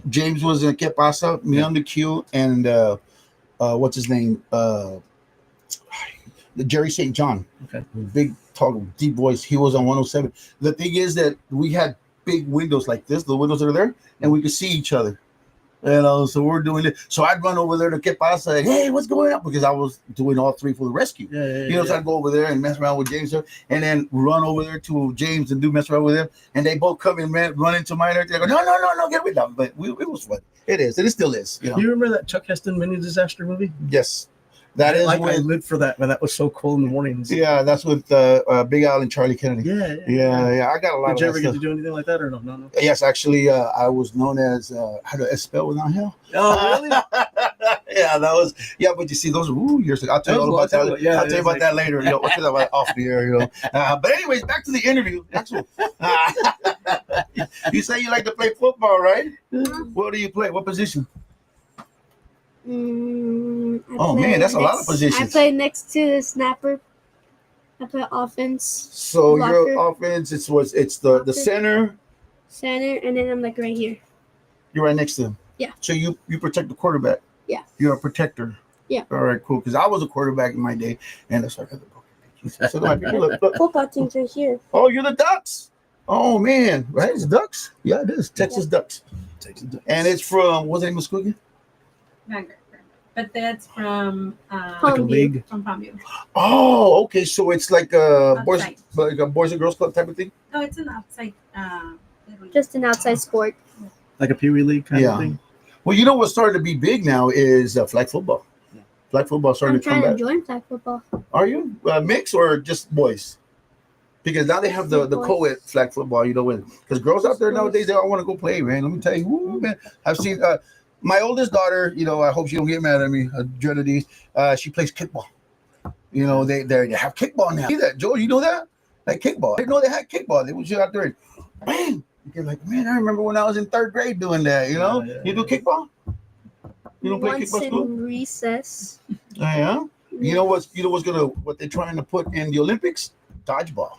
James was in Que Pasa, me on the Q, and what's his name? Jerry St. John. Okay. Big, tall, deep voice. He was on 107. The thing is that we had big windows like this, the windows that are there, and we could see each other. So we're doing it. So I'd run over there to Que Pasa, hey, what's going on? Because I was doing all three for the rescue. So I'd go over there and mess around with James, and then run over there to James and mess around with him. And they both come and run into mine. And they go, no, get with them. But it was fun. It is. And it still is. You remember that Chuck Heston mini disaster movie? Yes. That is I lived for that when that was so cold in the mornings. Yeah, that's with Big Al and Charlie Kennedy. Yeah. I got a lot of that. Did you ever get to do anything like that or no? Yes, actually, I was known as how to spell without hell. Oh, really? Yeah, that was. Yeah, but you see, those were years ago. I'll tell you all about that. I'll tell you about that later. We'll tell you about off the air. But anyways, back to the interview. You say you like to play football, right? What do you play? What position? Man, that's a lot of positions. I play next to the snapper. I play offense. So blocker. your offense, it's the center, and then I'm like right here. You're right next to him. Yeah. So you protect the quarterback. Yeah. You're a protector. Yeah. All right, cool. Because I was a quarterback in my day, and that's why I got the broken. So my people look. Football team's right here. Oh, you're the Ducks. Oh man, right? It's Ducks. Yeah, it is Texas Ducks. Texas Ducks. And it's from what's the name of school again? But that's from like a league. From Palmview. Oh, okay. So it's like a Outside. boys and girls club type of thing. No, it's an outside. Just an outside sport. Like a Pee Wee League kind of thing. Well, you know what's starting to be big now is flag football. Flag football starting I'm to come trying back. to join flag football. Are you mix or just boys? Because now they have the co-ed flag football. Because girls out there nowadays, they all want to go play, man. Let me tell you, woo, man. I've seen my oldest daughter. I hope she don't get mad at me. Rocknrudy, she plays kickball. They have kickball now. See that, Joe? You know that? Like kickball. I didn't know they had kickball. They would just out there and bang. You're like, man, I remember when I was in third grade doing that. You do kickball? You don't play Once kickball school? in recess. Yeah. You know what they're trying to put in the Olympics? Dodgeball.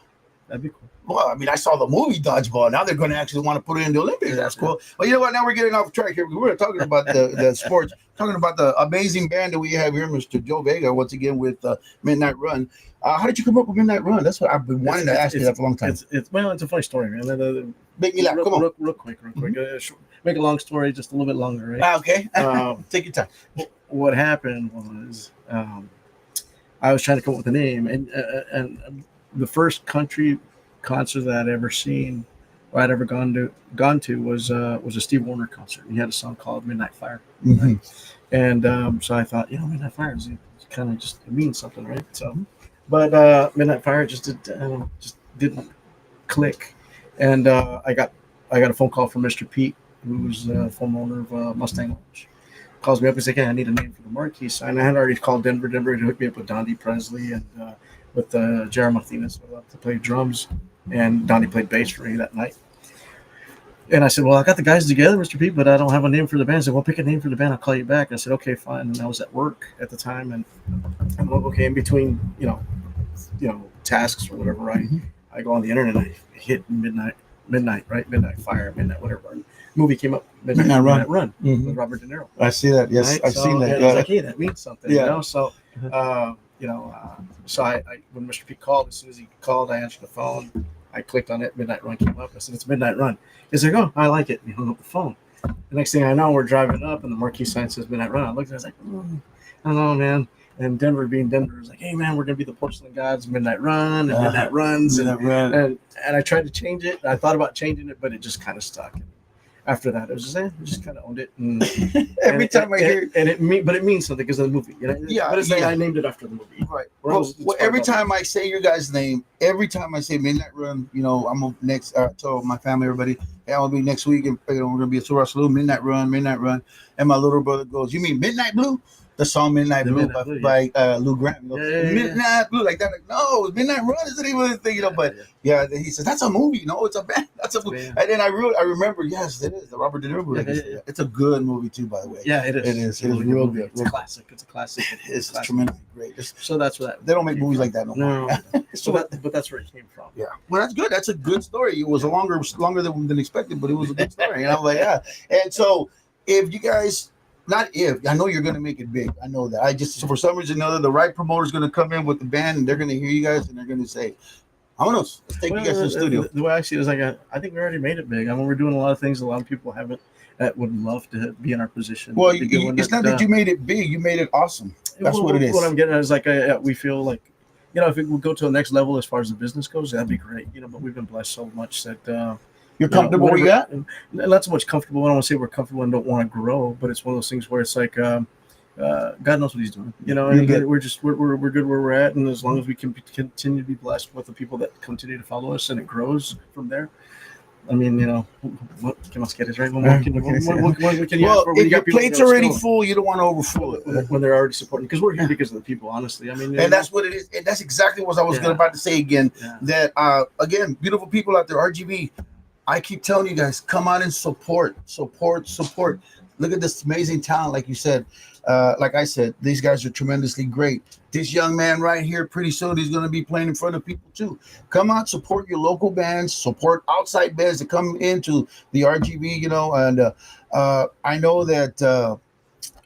That'd be cool. Well, I mean, I saw the movie Dodgeball. Now they're going to actually want to put it in the Olympics. That's cool. Well, you know what? Now we're getting off track here. We were talking about the sports, talking about the amazing band that we have here, Mr. Joe Vega, once again with Midnight Run. How did you come up with Midnight Run? That's what I've been wanting to ask you that for a long time. It's a funny story, man. Make me laugh. Come on. Real quick. Make a long story just a little bit longer, right? Okay. Take your time. What happened was I was trying to come up with a name, and the first country concert that I'd ever seen or I'd ever gone to was a Steve Wariner concert. He had a song called Midnight Fire, right? And so I thought, Midnight Fire is kind of just it means something, right? So, but Midnight Fire just didn't click, and I got a phone call from Mr. Pete, who's the former owner of Mustang Lounge. Calls me up and says, "Hey, I need a name for the marquee sign." I had already called Denver to hook me up with Donnie Presley and with Jared Martinez to play drums, and Donnie played bass for me that night. And I said, "Well, I got the guys together, Mr. Pete, but I don't have a name for the band." I said, "Well, pick a name for the band. I'll call you back." I said, "Okay, fine." And I was at work at the time, and I'm like, okay, in between, tasks or whatever, I go on the internet and I hit midnight, right? Midnight Fire, midnight whatever. And movie came up, Midnight Run with Robert De Niro. I see that. Yes, right? I've seen that. I was like, hey, that means something, Yeah. So, so I when Mr. Pete called, as soon as he called, I answered the phone. I clicked on it. Midnight Run came up. I said, "It's Midnight Run." He's like, "Oh, I like it." And he hung up the phone. The next thing I know, we're driving up, and the marquee sign says Midnight Run. I looked at it, I was like, I don't know, man. And Denver being Denver was like, "Hey, man, we're gonna be the Porcelain Gods, Midnight Run, and Midnight Runs." And I tried to change it. I thought about changing it, but it just kind of stuck. And after that, it was just kind of owned it. And Every time I hear it, but it means something because of the movie. Yeah, but it's like I named it after the movie. Right. Well, every time I say your guys' name, every time I say Midnight Run, I'm next. Tell my family, everybody, hey, I'll be next week, and we're gonna be at Surah Saloon, Midnight Run. And my little brother goes, "You mean Midnight Blue?" The song Midnight Blue by Lou Grant. Midnight Blue, like that. Like, no, Midnight Run isn't even a thing, But then he says, "That's a movie. No, it's a band. That's a movie." Yeah. And then I remember, yes, it is the Robert De Niro movie. It's a good movie too, by the way. Yeah, it is. It is. It is real good. It's a classic. It's a classic. It's tremendously great. So that's what they don't make movies like that no more. But that's where it came from. Yeah. Well, that's good. That's a good story. It was longer than expected, but it was a good story. And I'm like, yeah. And so if you guys. I know you're going to make it big. I know that. For some reason or another, the right promoter is going to come in with the band, and they're going to hear you guys, and they're going to say, "Let's take you guys to the studio." The way I see it is like, I think we already made it big. I mean, we're doing a lot of things a lot of people haven't. that would love to be in our position. Well, to be doing it's not that you made it big; you made it awesome. That's what it is. What I'm getting at is like we feel like, if it would go to the next level as far as the business goes, that'd be great. But we've been blessed so much that You're comfortable where you're at? Not so much comfortable. I don't want to say we're comfortable and don't want to grow, but it's one of those things where it's like God knows what He's doing. And we're good where we're at, and as long as we can continue to be blessed with the people that continue to follow us, and it grows from there. I mean, what can I get is right? What can you ask for? If your plate's already full, you don't want to overfill it. When they're already supporting, because we're here because of the people, honestly. I mean, and that's what it is. And that's exactly what I was about to say again. Yeah. That again, beautiful people out there, RGB. I keep telling you guys, come on and support. Look at this amazing talent, like you said. Like I said, these guys are tremendously great. This young man right here, pretty soon he's going to be playing in front of people too. Come out, support your local bands, support outside bands that come into the RGB, and I know that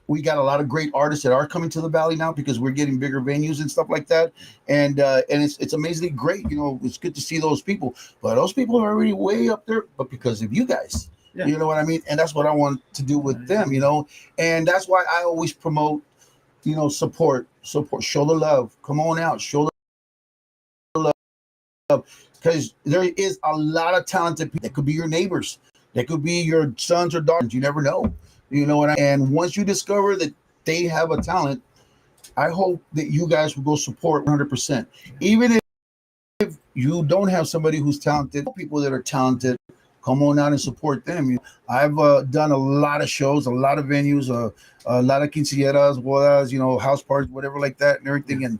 we got a lot of great artists that are coming to the Valley now because we're getting bigger venues and stuff like that. And it's amazingly great. It's good to see those people, but those people are already way up there, but because of you guys. Yeah. You know what I mean? And that's what I want to do with them, and that's why I always promote, support, show the love, come on out, show the love, because there is a lot of talented people. That could be your neighbors, that could be your sons or daughters. You never know, and once you discover that they have a talent, I hope that you guys will go support 100%. Even if you don't have somebody who's talented, people that are talented, come on out and support them. I've done a lot of shows, a lot of venues, a lot of quinceañeras, bodas, house parties, whatever like that and everything. And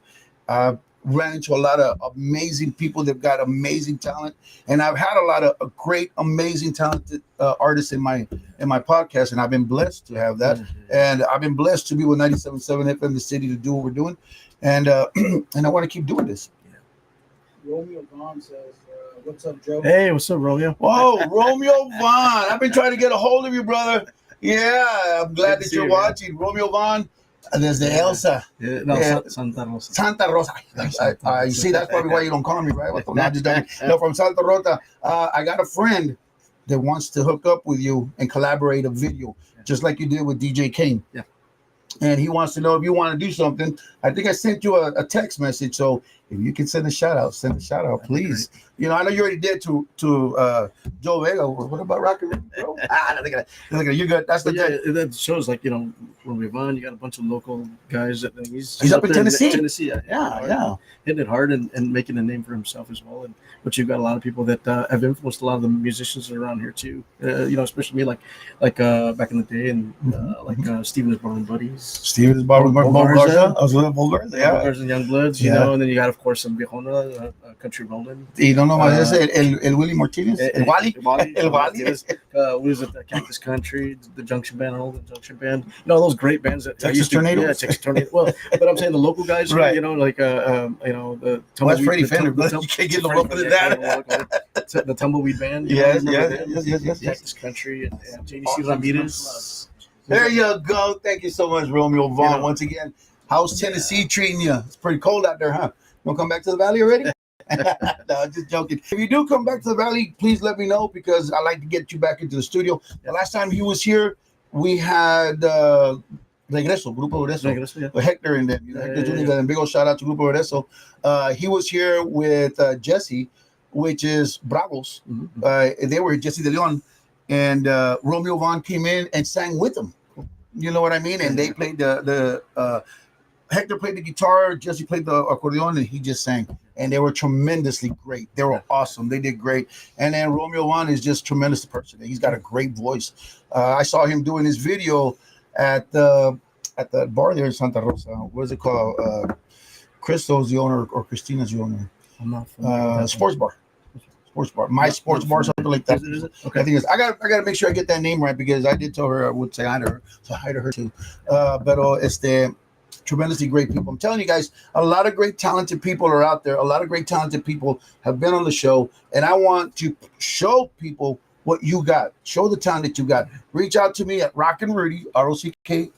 I've ran into a lot of amazing people that got amazing talent. And I've had a lot of great, amazing, talented artists in my podcast. And I've been blessed to have that. And I've been blessed to be with 97.7 FM, the city, to do what we're doing. And and I want to keep doing this. Romeo Vaughn says, what's up, Joe? Hey, what's up, Romeo? Whoa, Romeo Vaughn. I've been trying to get a hold of you, brother. Yeah, I'm glad that you're watching. Romeo Vaughn. There's the Elsa. Santa Rosa. Santa Rosa. You see, that's probably why you don't call me, right? No, from Santa Rosa. I got a friend that wants to hook up with you and collaborate a video, just like you did with DJ Kane. Yeah. And he wants to know if you want to do something. I think I sent you a text message. So if you can send a shout out, please. I know you already did to Joe Vega. What about Rocknrudy, bro? You're good. That's that shows when we're on, you got a bunch of local guys that he's up in Tennessee. Yeah, hitting it hard and making a name for himself as well. But you've got a lot of people that have influenced a lot of the musicians around here too. Especially me, like back in the day, and Steven's Bar and Buddies. Steven's Bar with Mo Garza. I was with Mo Garza. Yeah, Garza and Young Bloods. And then you got, of course, some Viejona, Country Rolling. No, El Willie Martinez, El Wally. What is it? The Cactus Country, the Junction Band, all the Junction Band. Those great bands that Texas Tornadoes. Yeah, Texas Tornadoes. Well, but I'm saying the local guys, right? The Tumbleweed. Freddie Fender, but you can't get no up with that. The Tumbleweed Band. Yes. Texas Country and JDC Ramirez. There you go. Thank you so much, Romeo Vaughn. Once again, how's Tennessee treating you? It's pretty cold out there, huh? You want to come back to the Valley already? No, just joking. If you do come back to the Valley, please let me know, because I like to get you back into the studio. The last time he was here, we had Grupo Regreso, with Hector and them. Hector Jr. And big old shout out to Grupo Regreso. He was here with Jesse, which is Bravos. They were Jesse De Leon, and Romeo Vaughn came in and sang with them. You know what I mean? And they played the Hector played the guitar, Jesse played the accordion, and he just sang. And they were tremendously great. They were awesome. They did great. And then Romeo Vaughn is just tremendous person. He's got a great voice. I saw him doing his video at the bar there in Santa Rosa. What is it called? Crystal's the owner, or Christina's the owner. I'm not familiar. Sports bar. My sports bar, something like that. Is it? Okay. I think it's. I gotta make sure I get that name right, because I did tell her I would say hi to her. So hi to her too. But tremendously great people. I'm telling you guys, a lot of great talented people are out there. A lot of great talented people have been on the show, and I want to show people what you got. Show the talent that you got. Reach out to me at Rocknrudy, ROCKNRUDY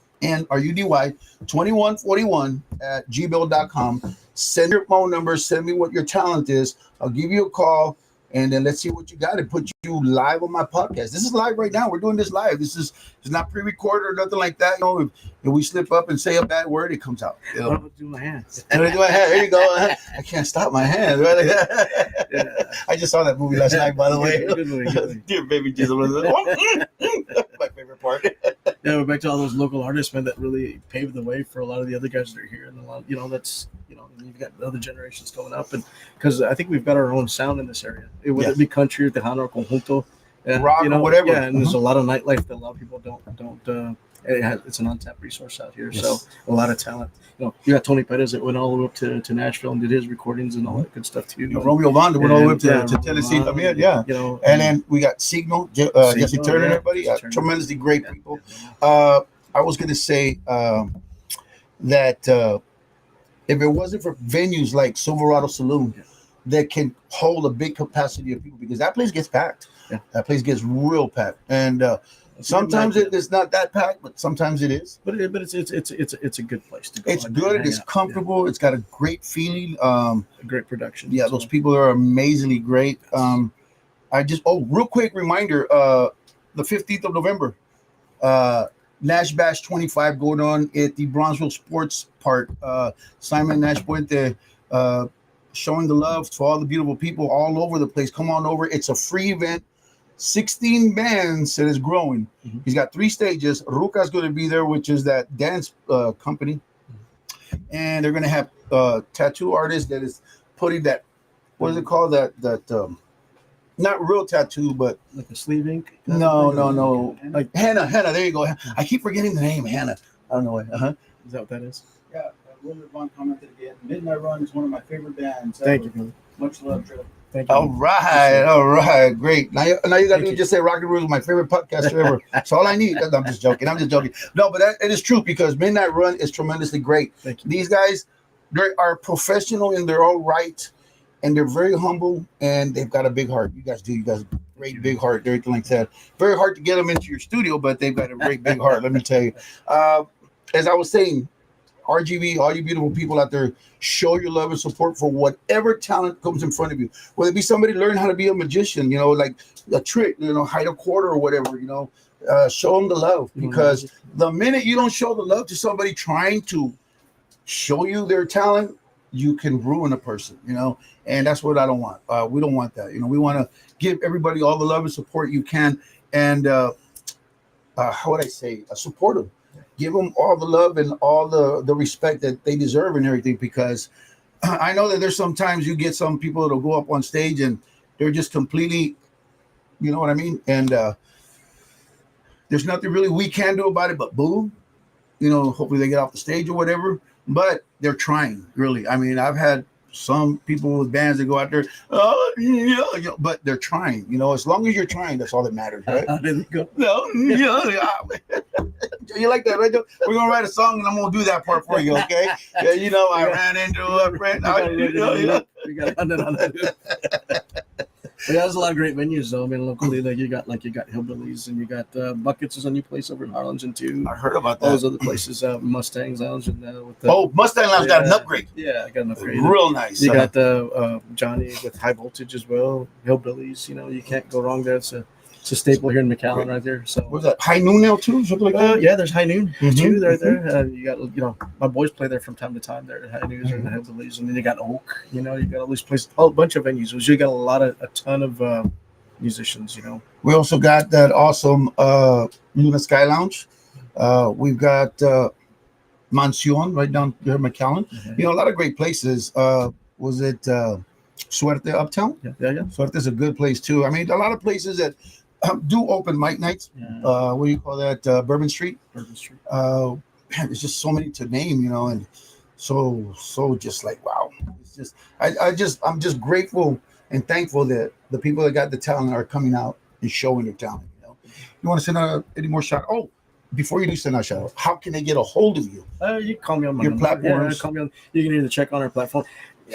2141 @gmail.com. Send your phone number. Send me what your talent is. I'll give you a call. and then let's see what you got and put you live on my podcast. This is live right now. We're doing this live. It's not pre-recorded or nothing like that. You know, if we slip up and say a bad word, it comes out. You know? I'm gonna do my hands. There you go. I can't stop my hand. Right? Yeah. I just saw that movie last night, by the way. Good movie. Dear baby Jesus. My favorite part. Yeah, we're back to all those local artists, man, that really paved the way for a lot of the other guys that are here, and a lot, that's, you've got other generations coming up, and because I think we've got our own sound in this area, whether it be country, tejano, or conjunto, and, rock, or whatever. Yeah, and there's a lot of nightlife that a lot of people don't. It's an untapped resource out here, so a lot of talent. You got Tony Perez that went all the way up to Nashville and did his recordings and all that good stuff too. Romeo Banda went all the way up to Tennessee. And then we got Signal, Jesse Turner, and everybody, tremendously great people. I was going to say that if it wasn't for venues like Silverado Saloon that can hold a big capacity of people, because that place gets packed. Yeah. That place gets real packed, and sometimes it's not that packed, but sometimes it is. But it's a good place to go. It's good. It's comfortable. Yeah. It's got a great feeling. Great production. Yeah, those people are amazingly great. Real quick reminder: the 15th of November, Nash Bash 25 going on at the Bronzeville Sports Park. Simon Nash Puente showing the love to all the beautiful people all over the place. Come on over. It's a free event. 16 bands and it's growing. Mm-hmm. He's got 3 stages. Ruka's going to be there, which is that dance company. And they're going to have tattoo artists that is putting that, what is it called? That not real tattoo, but like a sleeve ink? No. Like Hannah. There you go. I keep forgetting the name, Hannah. I don't know why. Is that what that is? Yeah. William Vaughn commented again. Midnight Run is one of my favorite bands. Thank you, brother. Much love, Joe. Thank you. All right, great. Now you got to just say Rocknrudy is my favorite podcaster ever. That's all I need. I'm just joking. No, but it is true because Midnight Run is tremendously great. Thank you. These guys, they are professional in their own right, and they're very humble, and they've got a big heart. You guys a great big heart, everything like that. Very hard to get them into your studio, but they've got a great big heart. Let me tell you. As I was saying, RGV, all you beautiful people out there, show your love and support for whatever talent comes in front of you. Whether it be somebody learn how to be a magician, like a trick, hide a quarter or whatever, show them the love. Because the minute you don't show the love to somebody trying to show you their talent, you can ruin a person, and that's what I don't want. We don't want that. We want to give everybody all the love and support you can. And how would I say? Support them. Give them all the love and all the respect that they deserve and everything, because I know that there's sometimes you get some people that'll go up on stage and they're just completely, you know what I mean? And there's nothing really we can do about it but boo. Hopefully they get off the stage or whatever, but they're trying, really. I mean, I've had some people with bands that go out there, but they're trying. As long as you're trying, that's all that matters, right? How did it go? No, you like that, right? We're gonna write a song, and I'm gonna do that part for you, okay? Yeah, I ran into a friend. We got on that. Yeah, there's a lot of great venues though. I mean, locally, you got Hillbillies, and you got Buckets is a new place over in Harlingen too. I heard about that. All those other places, Mustang's Lounge, and Mustang Lounge got an upgrade. Yeah, I got an upgrade. Real nice. You got Johnny with High Voltage as well. Hillbillies, you can't go wrong there. It's a staple here in McAllen right there. So what's that? High Noon now too, something like that. Yeah, there's High Noon too. Right there. You got my boys play there from time to time. There at High Noon and the Hillbillies, and then you got Oak. You got all these places, a bunch of venues. You got a ton of musicians. We also got that awesome Luna Sky Lounge. We've got Mansion right down there in McAllen. A lot of great places. Was it Suerte Uptown? Yeah. Suerte is a good place too. I mean, a lot of places that do open mic nights. Yeah. What do you call that? Bourbon Street. Man, there's just so many to name, and so just like wow. It's just I'm just grateful and thankful that the people that got the talent are coming out and showing their talent. You want to send out any more shout? Oh, before you do send out shout out, how can they get a hold of you? You can call me on my your platforms. Yeah, call me on. You can either check on our platform.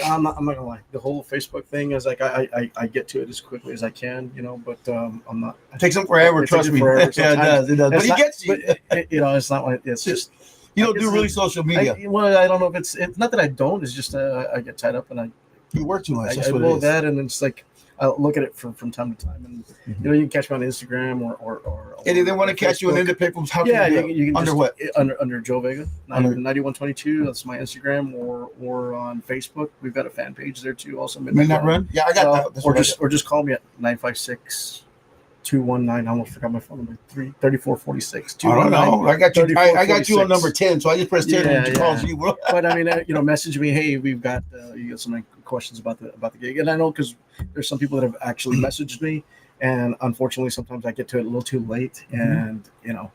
I'm not gonna lie. The whole Facebook thing is like I get to it as quickly as I can, but I'm not. It takes them forever. Trust me. Forever, yeah, it does. But he gets you. But, it's not like it's just. You don't do really social media. I don't know if it's not that I don't. It's just I get tied up and You work too much. That's I what it will is. that, and it's like I'll look at it from time to time, and you know, you can catch me on Instagram or And if they want to catch you on Facebook. independent, how Yeah, can you can under just, what? under Joe Vega Under- 9122. That's my Instagram, or on Facebook. We've got a fan page there too. Also Midnight Run? Yeah, I got that. That's or what I just got. or just call me at 956-219. I almost forgot my phone number. 3446. I don't know. I got you. I got you on 3446. number 10, so I just pressed 10 and it calls you, bro. But I mean, you know, message me. Hey, we've got you got some questions about the gig, and I know because there's some people that have actually messaged me, and unfortunately, sometimes I get to it a little too late, and you know,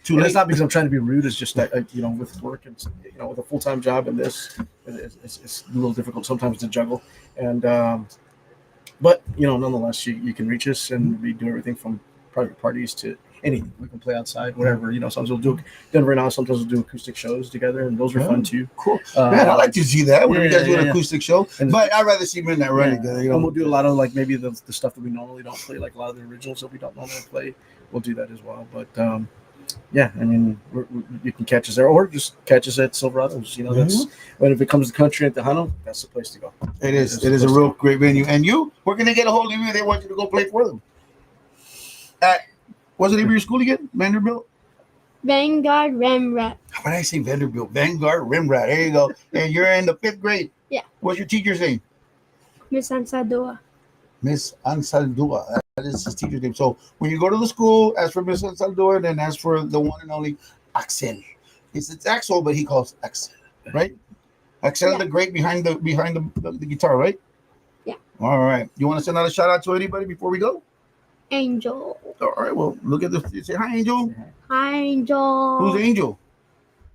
Too and late. it's not because I'm trying to be rude. It's just that you know, with work and you know, with a full time job and this, it's a little difficult sometimes to juggle, and but you know, nonetheless, you can reach us, and we do everything from private parties to anything. We can play outside, whatever. You know, sometimes we'll do Denver now. Sometimes we'll do acoustic shows together, and those are fun too. Cool. Man, I like to see that when you guys do an yeah. acoustic show. And- But I'd rather see Midnight Run together. You know? And we'll do a lot of like maybe the stuff that we normally don't play, like a lot of the originals that we don't normally play. We'll do that as well. But yeah, I mean, you can catch us there, or just catch us at Silverados. You know, that's when if it comes to country at the Tejano, that's the place to go. It is. It is a real great venue. And you, we're gonna get a hold of you. They want you to go play for them. What's the name of your school again? Vanderbilt. Vanguard Remrat. How did I say Vanderbilt? Vanguard Rimrat. There you go. And you're in the 5th grade. Yeah. What's your teacher's name? Miss Ansadua. Miss Ansaldua. That is his teacher's name. So when you go to the school, ask for Miss Ansaldua, and then ask for the one and only Axel. It's Axel, but he calls Axel, right? Axel, Yeah. the great behind the guitar, right? Yeah. All right. You want to send out a shout out to anybody before we go? Angel. All right. Well, look at this. Say hi, Angel. Hi, Angel. Who's Angel?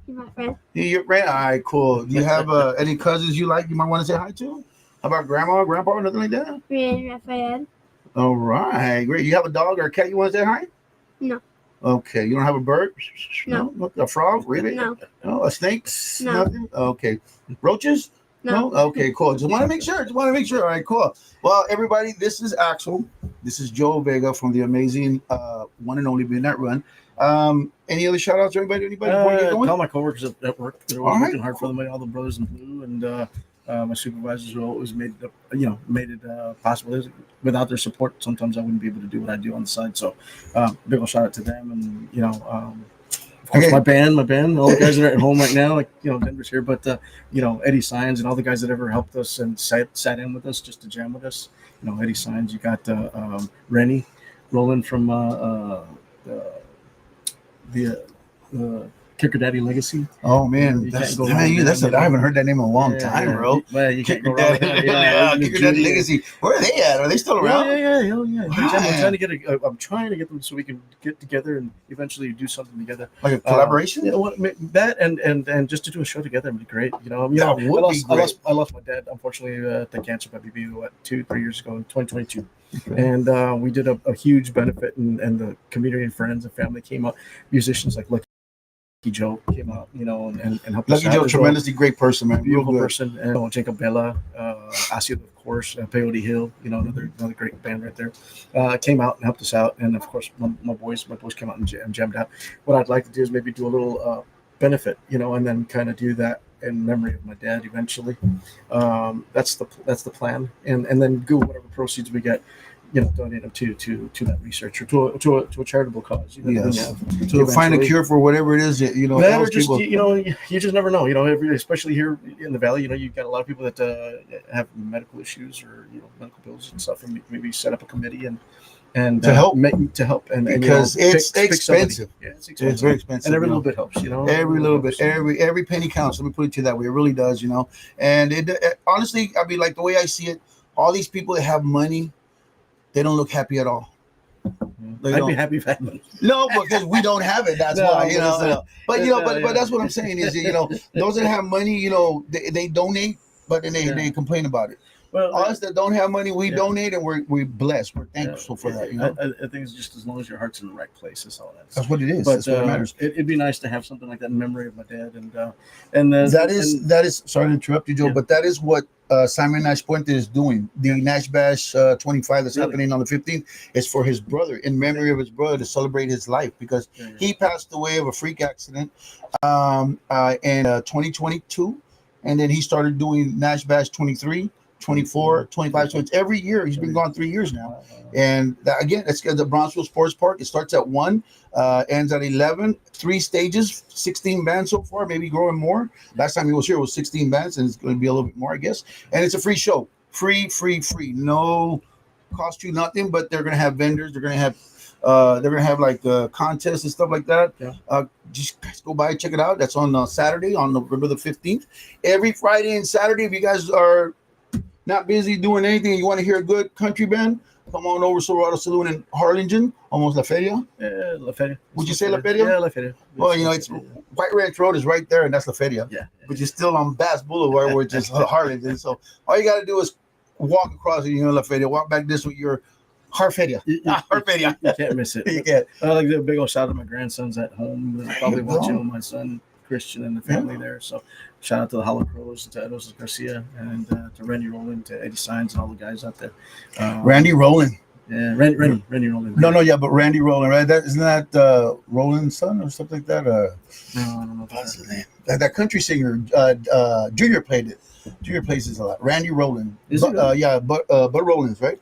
You my friend. Your friend. All right, cool. Do you have any cousins you like? You might want to say hi to. How about grandma, grandpa, or nothing like that? Me and Raphael. All right, great. You have a dog or a cat you want to say hi? No. Okay. You don't have a bird? No. A frog? Really? No. No. A snake? No. Nothing? Okay. Roaches? No. Okay, cool. Just want to make sure. All right, cool. Well, everybody, this is Axel. This is Joe Vega from the amazing one and only Midnight Run. Any other shout outs to anybody before you get going? All my coworkers at work. They're All always right, working hard for them. All the brothers in blue, and my supervisors who always made it, made it possible. Without their support, sometimes I wouldn't be able to do what I do on the side. So, big old shout out to them, and of course, my band, all the guys that are at home right now, like Denver's here, but Eddie Signs and all the guys that ever helped us and sat in with us just to jam with us. Eddie Signs, you got Rennie, Roland from the Kicker Daddy Legacy. Oh man, You that's can't go wrong. I haven't heard that name in a long time, bro. Well, you can't go Kicker wrong. Daddy, Kicker Daddy Legacy. Where are they at? Are they still around? Yeah. Hell yeah. Wow. I'm trying to get them so we can get together and eventually do something together. Like a collaboration? That and just to do a show together would be great. That would be great. I lost my dad, unfortunately, to cancer by BB 2-3 years ago in 2022. And we did a huge benefit, and the community and friends and family came up. Musicians like Lucky Joe came out, and helped us Lucky out Joe, as well. tremendously great person, man. Real Beautiful good. person, and Jacob Bella, Asia, of course, Peyote Hill, another great band right there, came out and helped us out, and of course my boys came out and jammed out. What I'd like to do is maybe do a little benefit, and then kind of do that in memory of my dad eventually. That's the plan, and then go whatever proceeds we get, donate them to that research or to a charitable cause. Yes. To find a cure for whatever it is that that or ails just people. you just never know. Especially here in the valley, you've got a lot of people that have medical issues or medical bills and stuff, and maybe set up a committee and to help and because it's pick somebody. expensive. Yeah, it's expensive. It's very expensive. And every little bit helps. Every little bit, every penny counts. Let me put it to you that way. It really does, And it honestly, I mean, like the way I see it, all these people that have money, they don't look happy at all. I'd be happy if I had money. No, because we don't have it. That's No, why, but But that's what I'm saying is, those that have money, they donate, but then they complain about it. Well, Us that don't have money, we donate, and we're blessed. We're thankful for that. I think it's just as long as your heart's in the right place, that's all that is. That's what it is. But That's what matters. it'd be nice to have something like that in memory of my dad, and That is. Sorry to interrupt you, Joe, Yeah. but that is what Simon Nash Puente is doing. The Nash Bash 25 that's Really? happening on the 15th is for his brother, in memory of his brother, to celebrate his life, because he passed away of a freak accident in 2022, and then he started doing Nash Bash 23 24, 25. So it's every year. He's been gone 3 years now. And that, again, it's at the Bronxville Sports Park. It starts at 1, ends at 11. 3 stages, 16 bands so far, maybe growing more. Last time he was here was 16 bands, and it's going to be a little bit more, I guess. And it's a free show. Free. No cost you nothing, but they're going to have vendors. They're going to have like contests and stuff like that. Yeah. Just guys go by, check it out. That's on Saturday, on November the 15th. Every Friday and Saturday, if you guys are not busy doing anything and you want to hear a good country band, come on over to Silverado Saloon in Harlingen, almost La Feria. Yeah, La Feria. Would you say La Feria? Yeah, La Feria. Well, it's White Ranch Road is right there, and that's La Feria. Yeah. But you're still on Bass Boulevard, which is Harlingen. So all you got to do is walk across it, La Feria. Walk back this with your Harferia. Harferia. You can't miss it. You can't. I like to do a big old shout out to my grandsons at home. They're probably watching with my son Christian and the family there. So shout out to the Hollow Crows, to Edos Garcia, and to Randy Rowland, to Eddie Signs, and all the guys out there. Randy Rowland. Yeah, Randy Rowland. No, yeah, but Randy Rowland, right? Isn't that Rowland's son or something like that? No, I don't know. What's his name? That country singer, Junior played it. Junior plays this a lot. Randy Rowland. Yeah, Bud Rowland's, right?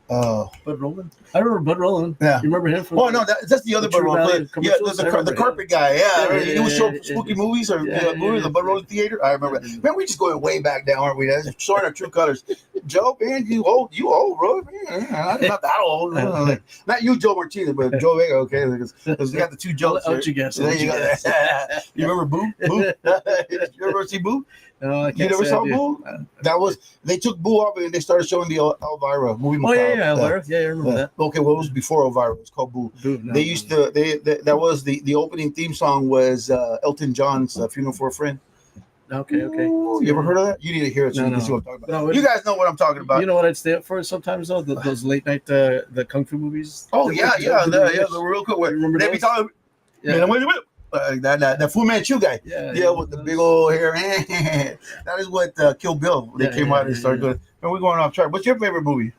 Bud Rowland. I remember Bud Rowland. Yeah. You remember him? From Oh no, that's the other Bud Rowland. Yeah, the carpet guy. Yeah, he would show spooky movies or movies, the Bud Rowland Theater. I remember. Man, we just going way back down, aren't we? That's showing our true colors. Joe, man, you old, bro. Man, I'm not that old. Not you, Joe Martinez, but Joe Vega. Okay, because we got the two Joes. I'll let you guess. There you go. You remember Boo? You ever see Boo? No, I can't. You never saw Boo? They took Boo off and they started showing the Elvira movie. Oh yeah, Elvira. Yeah, I remember that. Okay, well, it was before Elvira. It was called Boo. They used to. That was the opening theme song was Elton John's "Funeral for a Friend." Okay. Ooh, you ever heard of that? You need to hear it so you can see what I'm talking about. No, you guys know what I'm talking about. You know what I'd stay up for sometimes though? Those late night the kung fu movies. Oh yeah, the real cool. Remember they be talking. Yeah. That Fu Manchu guy. Yeah, with the big old hair. That is what Kill Bill. They came out and started doing. And we're going off track. What's your favorite movie?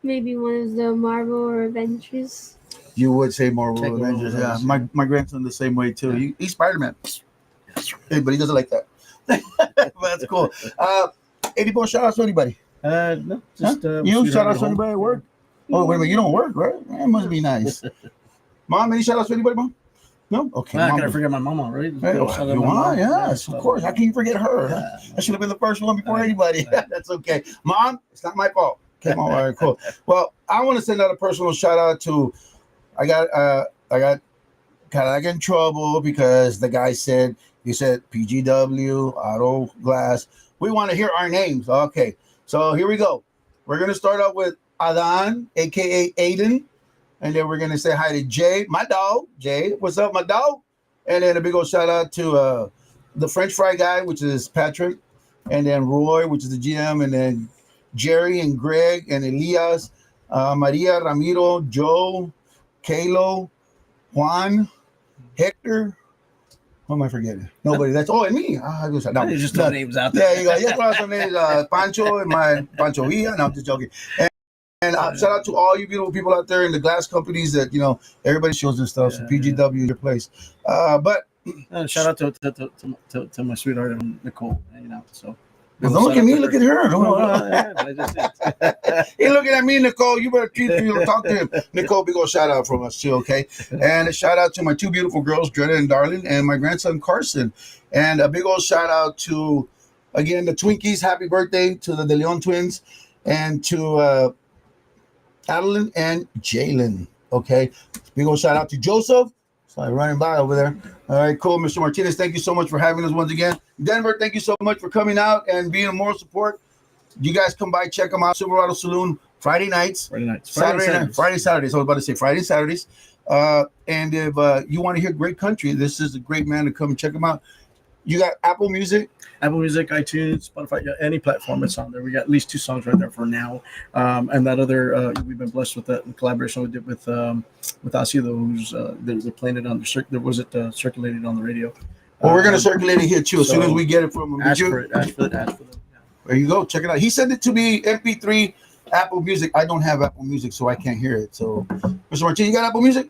Maybe one of the Marvel or Avengers. You would say Marvel Avengers. Yeah, my grandson the same way too. He's Spider-Man. Hey, but he doesn't like that. But that's cool. Any more shout outs to anybody? No, just you shout outs to anybody at work? Oh, wait a minute, you don't work, right? That must be nice. Mom, any shout outs to anybody, Mom? No? Okay. I gotta forget my mama, right? Yes, of course. How can you forget her? Yeah. I should have been the first one before anybody. That's okay. Mom, it's not my fault. Come on, all right, cool. Well, I want to send out a personal shout out to I got kind of like in trouble because the guy said PGW, Auto Glass. We want to hear our names. Okay. So here we go. We're gonna start out with Adan, aka Aiden. And then we're going to say hi to Jay, my dog. Jay, what's up, my dog? And then a big old shout out to the French fry guy, which is Patrick. And then Roy, which is the GM. And then Jerry and Greg and Elias, Maria, Ramiro, Joe, Kalo, Juan, Hector. What am I forgetting? Nobody. That's and me. You just throw names out there. Yeah, you go. Yes, throw some names. Pancho and my Pancho Villa. No, I'm just joking. And shout out to all you beautiful people out there in the glass companies that, everybody shows their stuff. So PGW, your place. But shout out to my sweetheart, Nicole, hanging out. So don't look at me, look at her. I just did. He looking at me, Nicole. You better talk to him. Nicole, big old shout out from us too, okay? And a shout out to my two beautiful girls, Dreda and Darlene, and my grandson Carson. And a big old shout out to, again, the Twinkies. Happy birthday to the De Leon twins and to Adeline and Jalen. Okay. Big old shout out to Joseph. Sorry, running by over there. All right, cool. Mr. Martinez, thank you so much for having us once again. Denver, thank you so much for coming out and being a moral support. You guys come by, check them out. Silverado Saloon, Friday nights. Friday, Saturdays. So I was about to say Friday, Saturdays. And if you want to hear great country, this is a great man to come and check them out. You got Apple Music, iTunes, Spotify, any platform it's on there. We got at least 2 songs right there for now. And that other, we've been blessed with that collaboration we did with Asido, who's they're playing it on the circulated on the radio. Well, we're gonna circulate it here too as soon as we get it from him. Ask for it. Yeah. There you go. Check it out. He sent it to me MP3, Apple Music. I don't have Apple Music, so I can't hear it. So, Mr. Martin, you got Apple Music?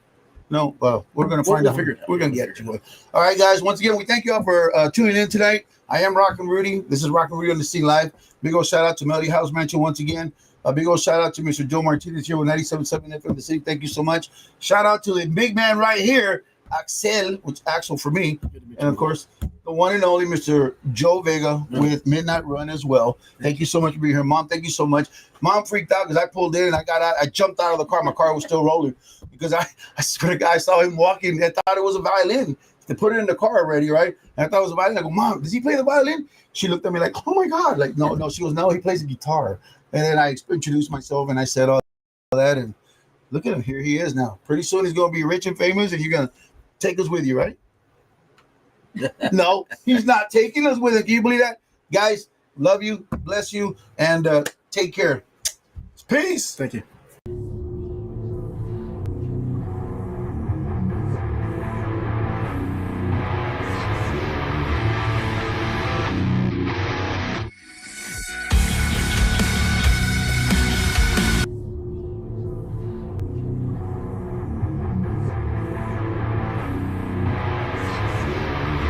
No, we're gonna We'll find out. figure it out. We're gonna get you. All right, guys. Once again, we thank you all for tuning in tonight. I am Rocknrudy. This is Rocknrudy on the Scene Live. Big old shout out to Melody House Mansion once again. A big old shout out to Mr. Joe Martinez here with 97.7 FM The City. Thank you so much. Shout out to the big man right here, Axel for me, and of course the one and only Mr. Joe Vega with Midnight Run as well. Thank you so much for being here, Mom. Thank you so much. Mom freaked out because I pulled in and I got out. I jumped out of the car. My car was still rolling because I swear to God, I saw him walking. I thought it was a violin. They put it in the car already, right? And I thought it was a violin. I go, Mom, does he play the violin? She looked at me like, oh my God. Like, no. She goes, no, he plays the guitar. And then I introduced myself and I said all that. And look at him. Here he is now. Pretty soon he's going to be rich and famous and you're going to take us with you, right? No, he's not taking us with him. Can you believe that? Guys, love you, bless you, and take care. Peace. Thank you.